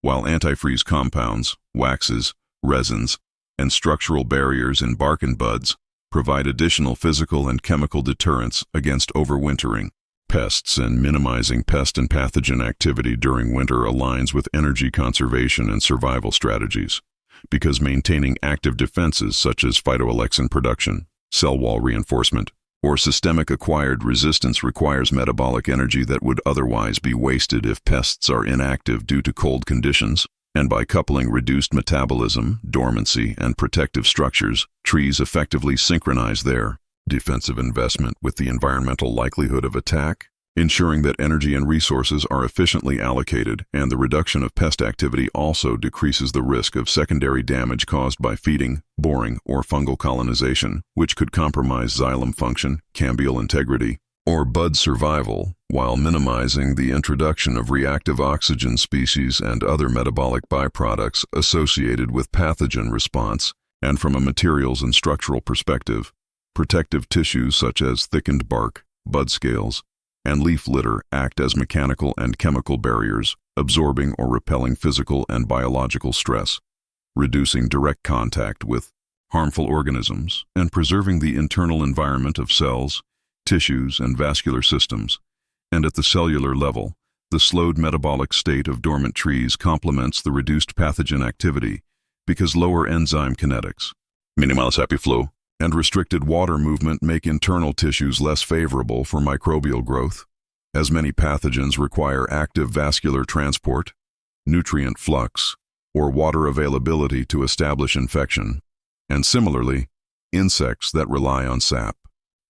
while antifreeze compounds, waxes, resins, and structural barriers in bark and buds provide additional physical and chemical deterrents against overwintering. Pests and minimizing pest and pathogen activity during winter aligns with energy conservation and survival strategies, because maintaining active defenses such as phytoalexin production, cell wall reinforcement, or systemic acquired resistance requires metabolic energy that would otherwise be wasted if pests are inactive due to cold conditions. And by coupling reduced metabolism, dormancy, and protective structures, trees effectively synchronize their defensive investment with the environmental likelihood of attack, ensuring that energy and resources are efficiently allocated, and the reduction of pest activity also decreases the risk of secondary damage caused by feeding, boring, or fungal colonization, which could compromise xylem function, cambial integrity, or bud survival, while minimizing the introduction of reactive oxygen species and other metabolic byproducts associated with pathogen response. And from a materials and structural perspective, protective tissues such as thickened bark, bud scales, and leaf litter act as mechanical and chemical barriers, absorbing or repelling physical and biological stress, reducing direct contact with harmful organisms, and preserving the internal environment of cells, tissues, and vascular systems. And at the cellular level, the slowed metabolic state of dormant trees complements the reduced pathogen activity because lower enzyme kinetics, minimal happy flow, and restricted water movement make internal tissues less favorable for microbial growth, as many pathogens require active vascular transport, nutrient flux, or water availability to establish infection, and similarly, insects that rely on sap.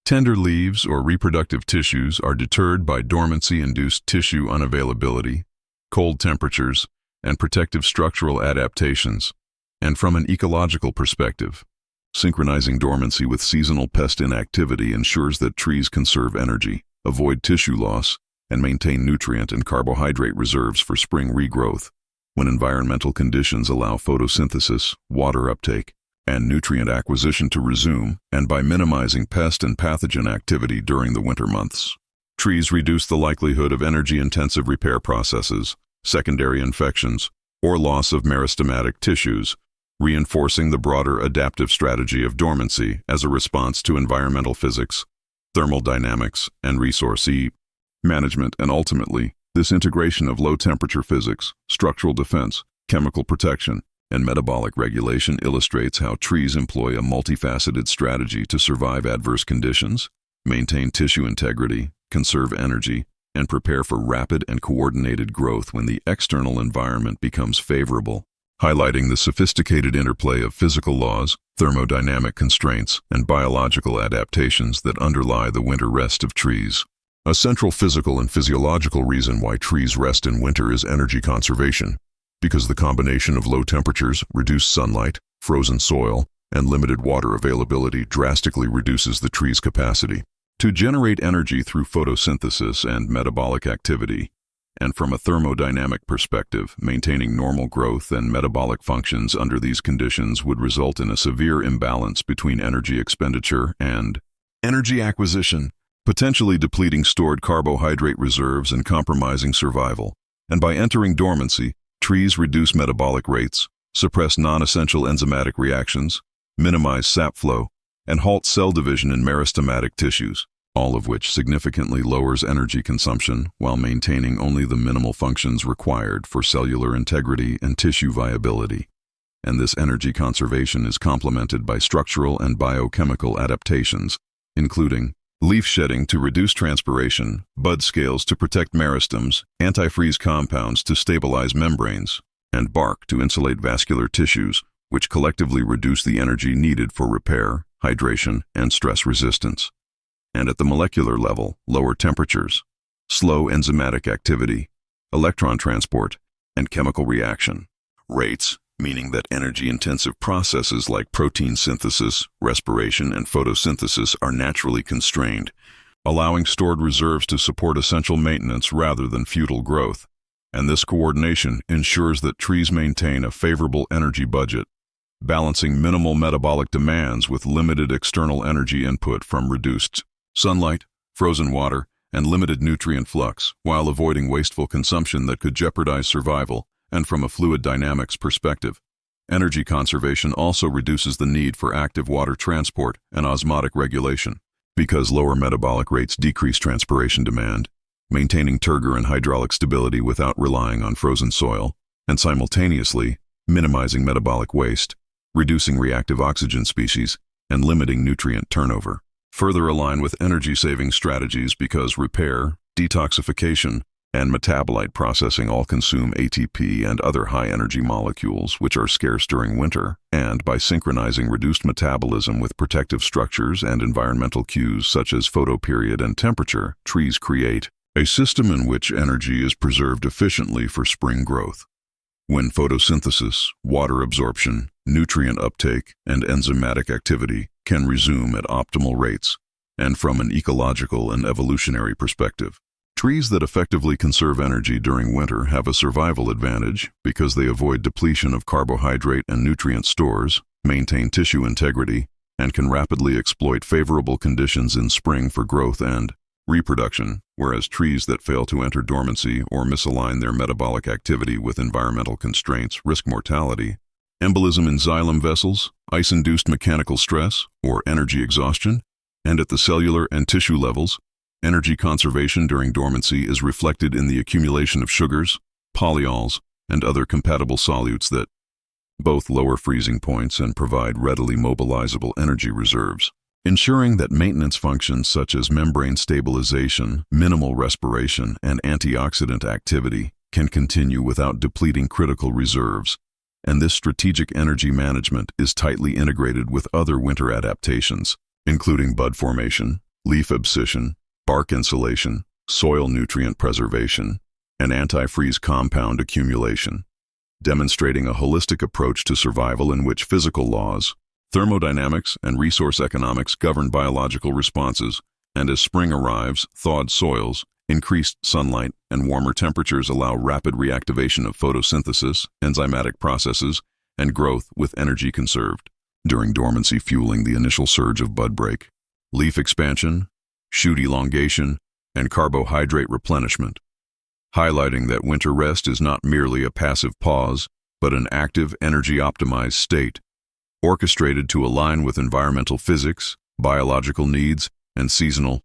Tender leaves or reproductive tissues are deterred by dormancy-induced tissue unavailability, cold temperatures, and protective structural adaptations. And from an ecological perspective, synchronizing dormancy with seasonal pest inactivity ensures that trees conserve energy, avoid tissue loss, and maintain nutrient and carbohydrate reserves for spring regrowth. When environmental conditions allow photosynthesis, water uptake, and nutrient acquisition to resume, and by minimizing pest and pathogen activity during the winter months, trees reduce the likelihood of energy-intensive repair processes, secondary infections, or loss of meristematic tissues, reinforcing the broader adaptive strategy of dormancy as a response to environmental physics, thermal dynamics, and resource management. And ultimately, this integration of low-temperature physics, structural defense, chemical protection, and metabolic regulation illustrates how trees employ a multifaceted strategy to survive adverse conditions, maintain tissue integrity, conserve energy, and prepare for rapid and coordinated growth when the external environment becomes favorable, highlighting the sophisticated interplay of physical laws, thermodynamic constraints, and biological adaptations that underlie the winter rest of trees. A central physical and physiological reason why trees rest in winter is energy conservation, because the combination of low temperatures, reduced sunlight, frozen soil, and limited water availability drastically reduces the tree's capacity to generate energy through photosynthesis and metabolic activity. And from a thermodynamic perspective, maintaining normal growth and metabolic functions under these conditions would result in a severe imbalance between energy expenditure and energy acquisition, potentially depleting stored carbohydrate reserves and compromising survival. And by entering dormancy, trees reduce metabolic rates, suppress non-essential enzymatic reactions, minimize sap flow, and halt cell division in meristematic tissues, all of which significantly lowers energy consumption while maintaining only the minimal functions required for cellular integrity and tissue viability. And this energy conservation is complemented by structural and biochemical adaptations, including leaf shedding to reduce transpiration, bud scales to protect meristems, antifreeze compounds to stabilize membranes, and bark to insulate vascular tissues, which collectively reduce the energy needed for repair, hydration, and stress resistance. And at the molecular level, lower temperatures, slow enzymatic activity, electron transport, and chemical reaction rates, meaning that energy-intensive processes like protein synthesis, respiration, and photosynthesis are naturally constrained, allowing stored reserves to support essential maintenance rather than futile growth. And this coordination ensures that trees maintain a favorable energy budget, balancing minimal metabolic demands with limited external energy input from reduced sunlight, frozen water, and limited nutrient flux, while avoiding wasteful consumption that could jeopardize survival. And from a fluid dynamics perspective, Energy conservation also reduces the need for active water transport and osmotic regulation, because lower metabolic rates decrease transpiration demand, maintaining turgor and hydraulic stability without relying on frozen soil, and simultaneously minimizing metabolic waste, reducing reactive oxygen species, and limiting nutrient turnover. Further align with energy-saving strategies because repair, detoxification, and metabolite processing all consume ATP and other high-energy molecules, which are scarce during winter, and by synchronizing reduced metabolism with protective structures and environmental cues such as photoperiod and temperature, trees create a system in which energy is preserved efficiently for spring growth. When photosynthesis, water absorption, nutrient uptake, and enzymatic activity can resume at optimal rates, and from an ecological and evolutionary perspective, trees that effectively conserve energy during winter have a survival advantage because they avoid depletion of carbohydrate and nutrient stores, maintain tissue integrity, and can rapidly exploit favorable conditions in spring for growth and reproduction, whereas trees that fail to enter dormancy or misalign their metabolic activity with environmental constraints risk mortality, embolism in xylem vessels, ice-induced mechanical stress, or energy exhaustion, and at the cellular and tissue levels, energy conservation during dormancy is reflected in the accumulation of sugars, polyols, and other compatible solutes that both lower freezing points and provide readily mobilizable energy reserves, ensuring that maintenance functions such as membrane stabilization, minimal respiration, and antioxidant activity can continue without depleting critical reserves. And this strategic energy management is tightly integrated with other winter adaptations, including bud formation, leaf abscission, bark insulation, soil nutrient preservation, and antifreeze compound accumulation, demonstrating a holistic approach to survival in which physical laws, thermodynamics, and resource economics govern biological responses, and as spring arrives, thawed soils, increased sunlight, and warmer temperatures allow rapid reactivation of photosynthesis, enzymatic processes, and growth with energy conserved. During dormancy, fueling the initial surge of bud break, leaf expansion, shoot elongation, and carbohydrate replenishment, highlighting that winter rest is not merely a passive pause, but an active, energy-optimized state, orchestrated to align with environmental physics, biological needs, and seasonal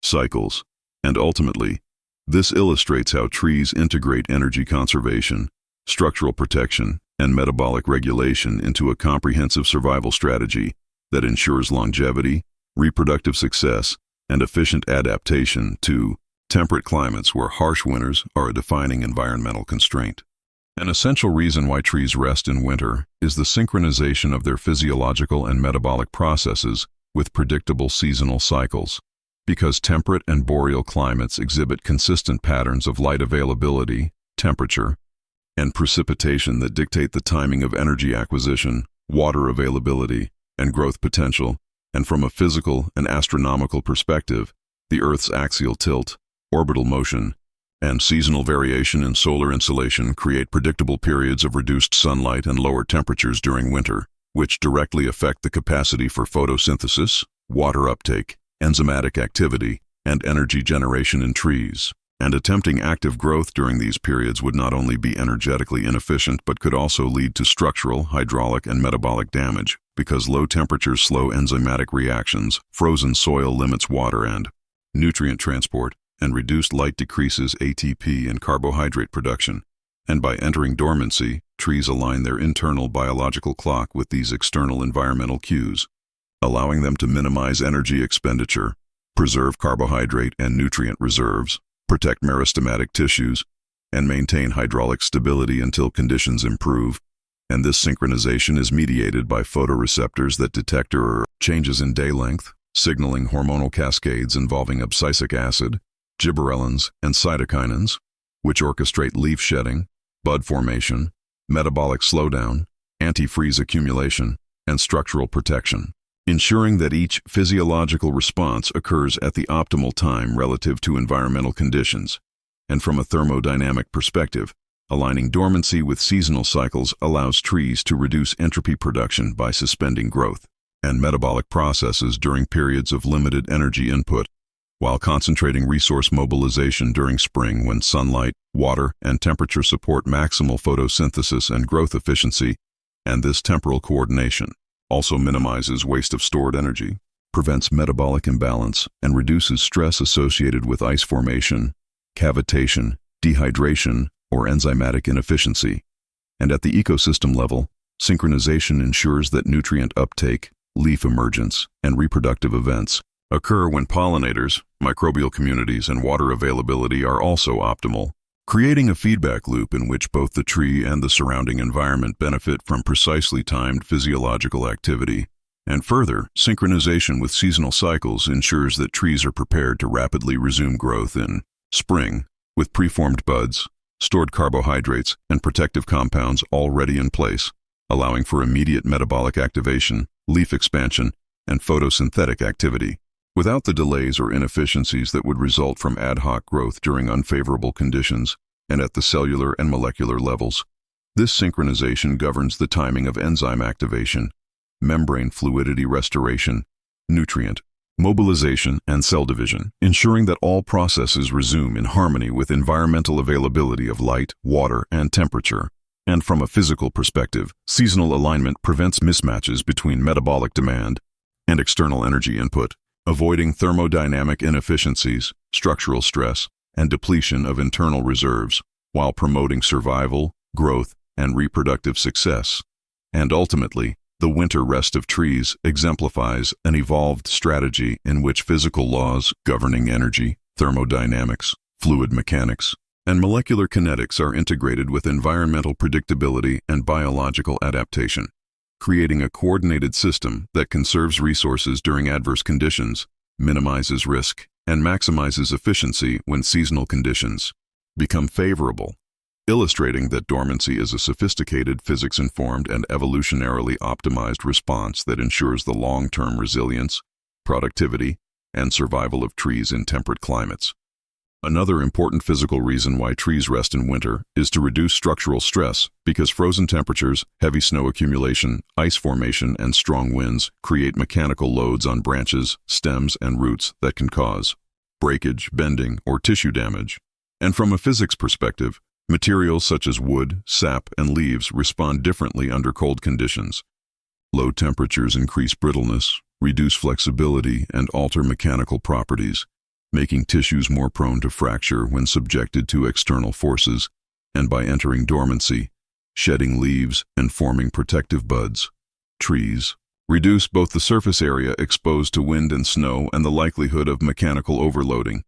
cycles. And ultimately, this illustrates how trees integrate energy conservation, structural protection, and metabolic regulation into a comprehensive survival strategy that ensures longevity, reproductive success, and efficient adaptation to temperate climates where harsh winters are a defining environmental constraint. An essential reason why trees rest in winter is the synchronization of their physiological and metabolic processes with predictable seasonal cycles. Because temperate and boreal climates exhibit consistent patterns of light availability, temperature, and precipitation that dictate the timing of energy acquisition, water availability, and growth potential, and from a physical and astronomical perspective, the Earth's axial tilt, orbital motion, and seasonal variation in solar insolation create predictable periods of reduced sunlight and lower temperatures during winter, which directly affect the capacity for photosynthesis, water uptake, enzymatic activity, and energy generation in trees. And attempting active growth during these periods would not only be energetically inefficient but could also lead to structural, hydraulic, and metabolic damage, because low temperatures slow enzymatic reactions, frozen soil limits water and nutrient transport, and reduced light decreases ATP and carbohydrate production. And by entering dormancy, trees align their internal biological clock with these external environmental cues, allowing them to minimize energy expenditure, preserve carbohydrate and nutrient reserves, protect meristematic tissues, and maintain hydraulic stability until conditions improve. And this synchronization is mediated by photoreceptors that detect changes in day length, signaling hormonal cascades involving abscisic acid, gibberellins, and cytokinins, which orchestrate leaf shedding, bud formation, metabolic slowdown, antifreeze accumulation, and structural protection, ensuring that each physiological response occurs at the optimal time relative to environmental conditions. And from a thermodynamic perspective, aligning dormancy with seasonal cycles allows trees to reduce entropy production by suspending growth and metabolic processes during periods of limited energy input, while concentrating resource mobilization during spring when sunlight, water, and temperature support maximal photosynthesis and growth efficiency. And this temporal coordination also minimizes waste of stored energy, prevents metabolic imbalance, and reduces stress associated with ice formation, cavitation, dehydration, or enzymatic inefficiency. And at the ecosystem level, synchronization ensures that nutrient uptake, leaf emergence, and reproductive events occur when pollinators, microbial communities, and water availability are also optimal, creating a feedback loop in which both the tree and the surrounding environment benefit from precisely timed physiological activity. And further, synchronization with seasonal cycles ensures that trees are prepared to rapidly resume growth in spring, with preformed buds, stored carbohydrates, and protective compounds already in place, allowing for immediate metabolic activation, leaf expansion, and photosynthetic activity, without the delays or inefficiencies that would result from ad hoc growth during unfavorable conditions. And at the cellular and molecular levels, this synchronization governs the timing of enzyme activation, membrane fluidity restoration, nutrient mobilization, and cell division, ensuring that all processes resume in harmony with environmental availability of light, water, and temperature. And from a physical perspective, seasonal alignment prevents mismatches between metabolic demand and external energy input, avoiding thermodynamic inefficiencies, structural stress, and depletion of internal reserves, while promoting survival, growth, and reproductive success. And ultimately, the winter rest of trees exemplifies an evolved strategy in which physical laws governing energy, thermodynamics, fluid mechanics, and molecular kinetics are integrated with environmental predictability and biological adaptation, creating a coordinated system that conserves resources during adverse conditions, minimizes risk, and maximizes efficiency when seasonal conditions become favorable, illustrating that dormancy is a sophisticated, physics-informed, and evolutionarily optimized response that ensures the long-term resilience, productivity, and survival of trees in temperate climates. Another important physical reason why trees rest in winter is to reduce structural stress, because frozen temperatures, heavy snow accumulation, ice formation, and strong winds create mechanical loads on branches, stems, and roots that can cause breakage, bending, or tissue damage. And from a physics perspective, materials such as wood, sap, and leaves respond differently under cold conditions. Low temperatures increase brittleness, reduce flexibility, and alter mechanical properties, making tissues more prone to fracture when subjected to external forces. And by entering dormancy, shedding leaves, and forming protective buds, trees reduce both the surface area exposed to wind and snow and the likelihood of mechanical overloading,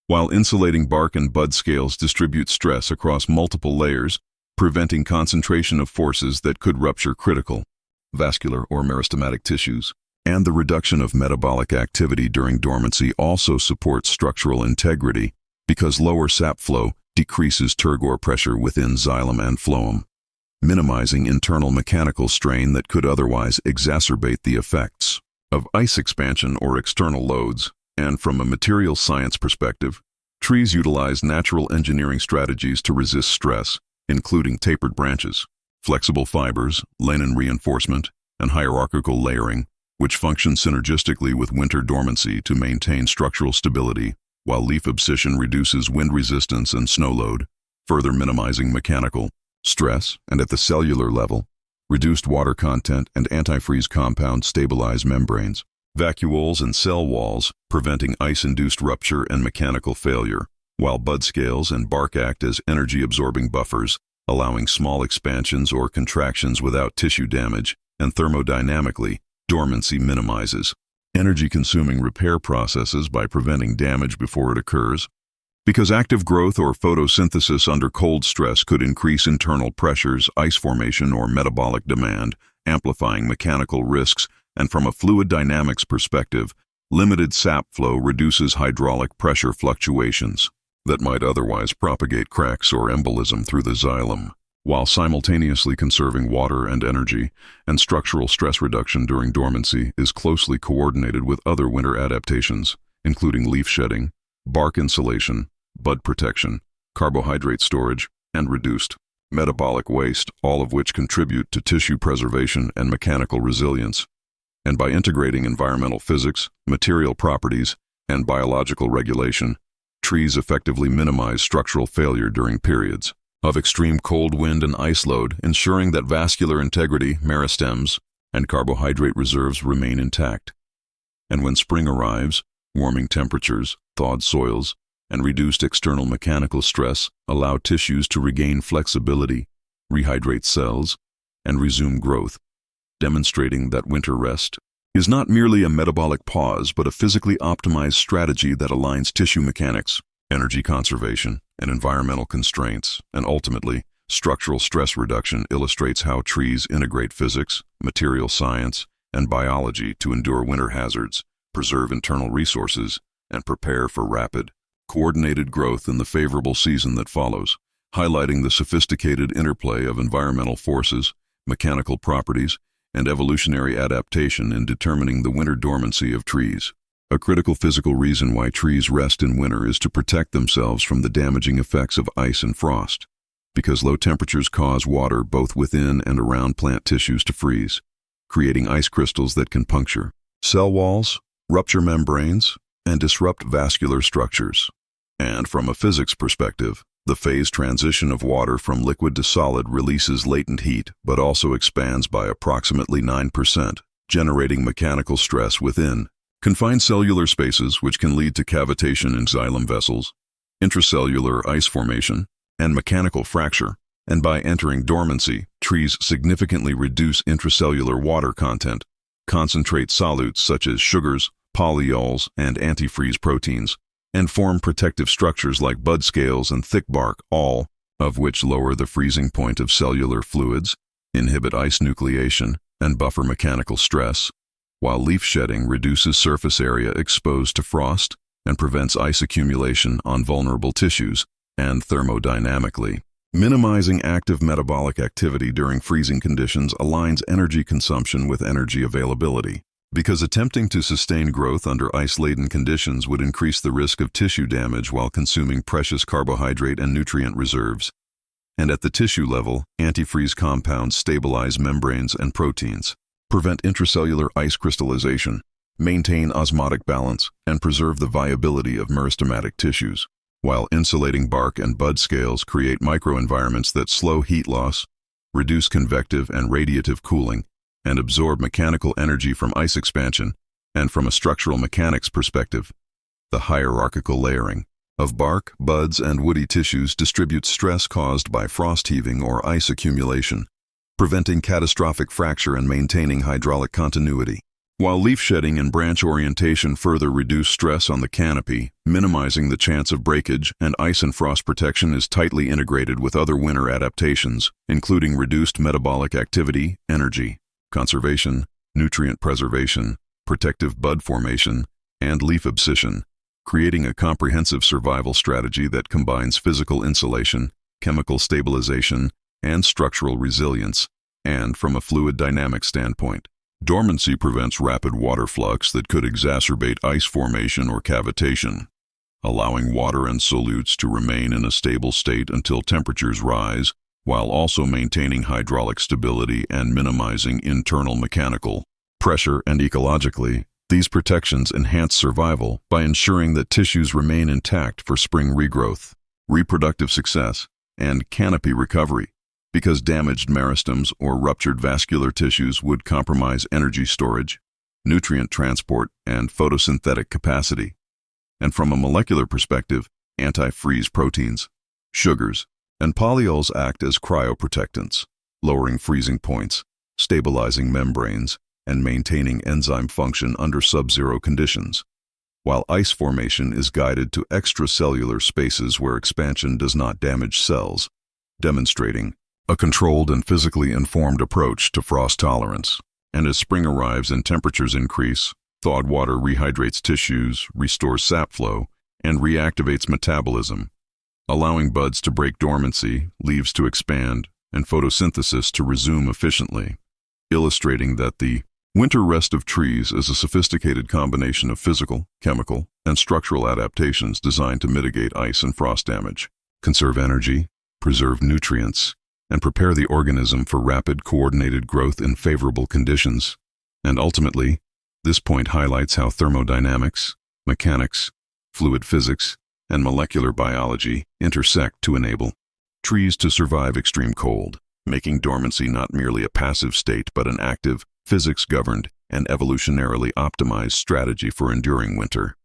while insulating bark and bud scales distribute stress across multiple layers, preventing concentration of forces that could rupture critical vascular or meristematic tissues. And the reduction of metabolic activity during dormancy also supports structural integrity, because lower sap flow decreases turgor pressure within xylem and phloem, minimizing internal mechanical strain that could otherwise exacerbate the effects of ice expansion or external loads. And from a materials science perspective, trees utilize natural engineering strategies to resist stress, including tapered branches, flexible fibers, linen reinforcement, and hierarchical layering, which function synergistically with winter dormancy to maintain structural stability, while leaf abscission reduces wind resistance and snow load, further minimizing mechanical stress. And at the cellular level, reduced water content and antifreeze compounds stabilize membranes, vacuoles, and cell walls, preventing ice-induced rupture and mechanical failure, while bud scales and bark act as energy-absorbing buffers, allowing small expansions or contractions without tissue damage. And thermodynamically, dormancy minimizes energy-consuming repair processes by preventing damage before it occurs, because active growth or photosynthesis under cold stress could increase internal pressures, ice formation, or metabolic demand, amplifying mechanical risks. And from a fluid dynamics perspective, limited sap flow reduces hydraulic pressure fluctuations that might otherwise propagate cracks or embolism through the xylem, while simultaneously conserving water and energy. And structural stress reduction during dormancy is closely coordinated with other winter adaptations, including leaf shedding, bark insulation, bud protection, carbohydrate storage, and reduced metabolic waste, all of which contribute to tissue preservation and mechanical resilience. And by integrating environmental physics, material properties, and biological regulation, trees effectively minimize structural failure during periods of extreme cold wind and ice load, ensuring that vascular integrity, meristems, and carbohydrate reserves remain intact. And when spring arrives, warming temperatures, thawed soils, and reduced external mechanical stress allow tissues to regain flexibility, rehydrate cells, and resume growth, demonstrating that winter rest is not merely a metabolic pause but a physically optimized strategy that aligns tissue mechanics, energy conservation, and environmental constraints, and ultimately, structural stress reduction illustrates how trees integrate physics, material science, and biology to endure winter hazards, preserve internal resources, and prepare for rapid, coordinated growth in the favorable season that follows, highlighting the sophisticated interplay of environmental forces, mechanical properties, and evolutionary adaptation in determining the winter dormancy of trees. A critical physical reason why trees rest in winter is to protect themselves from the damaging effects of ice and frost, because low temperatures cause water both within and around plant tissues to freeze, creating ice crystals that can puncture cell walls, rupture membranes, and disrupt vascular structures. And from a physics perspective, the phase transition of water from liquid to solid releases latent heat but also expands by approximately 9%, generating mechanical stress within confined cellular spaces, which can lead to cavitation in xylem vessels, intracellular ice formation, and mechanical fracture. And by entering dormancy, trees significantly reduce intracellular water content, concentrate solutes such as sugars, polyols, and antifreeze proteins, and form protective structures like bud scales and thick bark, all of which lower the freezing point of cellular fluids, inhibit ice nucleation, and buffer mechanical stress, while leaf shedding reduces surface area exposed to frost and prevents ice accumulation on vulnerable tissues, and thermodynamically, minimizing active metabolic activity during freezing conditions aligns energy consumption with energy availability, because attempting to sustain growth under ice-laden conditions would increase the risk of tissue damage while consuming precious carbohydrate and nutrient reserves. And at the tissue level, antifreeze compounds stabilize membranes and proteins, prevent intracellular ice crystallization, maintain osmotic balance, and preserve the viability of meristematic tissues, while insulating bark and bud scales create microenvironments that slow heat loss, reduce convective and radiative cooling, and absorb mechanical energy from ice expansion. And from a structural mechanics perspective, the hierarchical layering of bark, buds, and woody tissues distributes stress caused by frost heaving or ice accumulation, preventing catastrophic fracture and maintaining hydraulic continuity, while leaf shedding and branch orientation further reduce stress on the canopy, minimizing the chance of breakage. And ice and frost protection is tightly integrated with other winter adaptations, including reduced metabolic activity, energy conservation, nutrient preservation, protective bud formation, and leaf abscission, creating a comprehensive survival strategy that combines physical insulation, chemical stabilization, and structural resilience. And from a fluid dynamic standpoint, dormancy prevents rapid water flux that could exacerbate ice formation or cavitation, allowing water and solutes to remain in a stable state until temperatures rise, while also maintaining hydraulic stability and minimizing internal mechanical pressure. And ecologically, these protections enhance survival by ensuring that tissues remain intact for spring regrowth, reproductive success, and canopy recovery, because damaged meristems or ruptured vascular tissues would compromise energy storage, nutrient transport, and photosynthetic capacity. And from a molecular perspective, antifreeze proteins, sugars, and polyols act as cryoprotectants, lowering freezing points, stabilizing membranes, and maintaining enzyme function under sub-zero conditions, while ice formation is guided to extracellular spaces where expansion does not damage cells, demonstrating a controlled and physically informed approach to frost tolerance. And as spring arrives and temperatures increase, thawed water rehydrates tissues, restores sap flow, and reactivates metabolism, allowing buds to break dormancy, leaves to expand, and photosynthesis to resume efficiently, illustrating that the winter rest of trees is a sophisticated combination of physical, chemical, and structural adaptations designed to mitigate ice and frost damage, conserve energy, preserve nutrients, and prepare the organism for rapid, coordinated growth in favorable conditions. And ultimately, this point highlights how thermodynamics, mechanics, fluid physics, and molecular biology intersect to enable trees to survive extreme cold, making dormancy not merely a passive state but an active, physics-governed, and evolutionarily optimized strategy for enduring winter.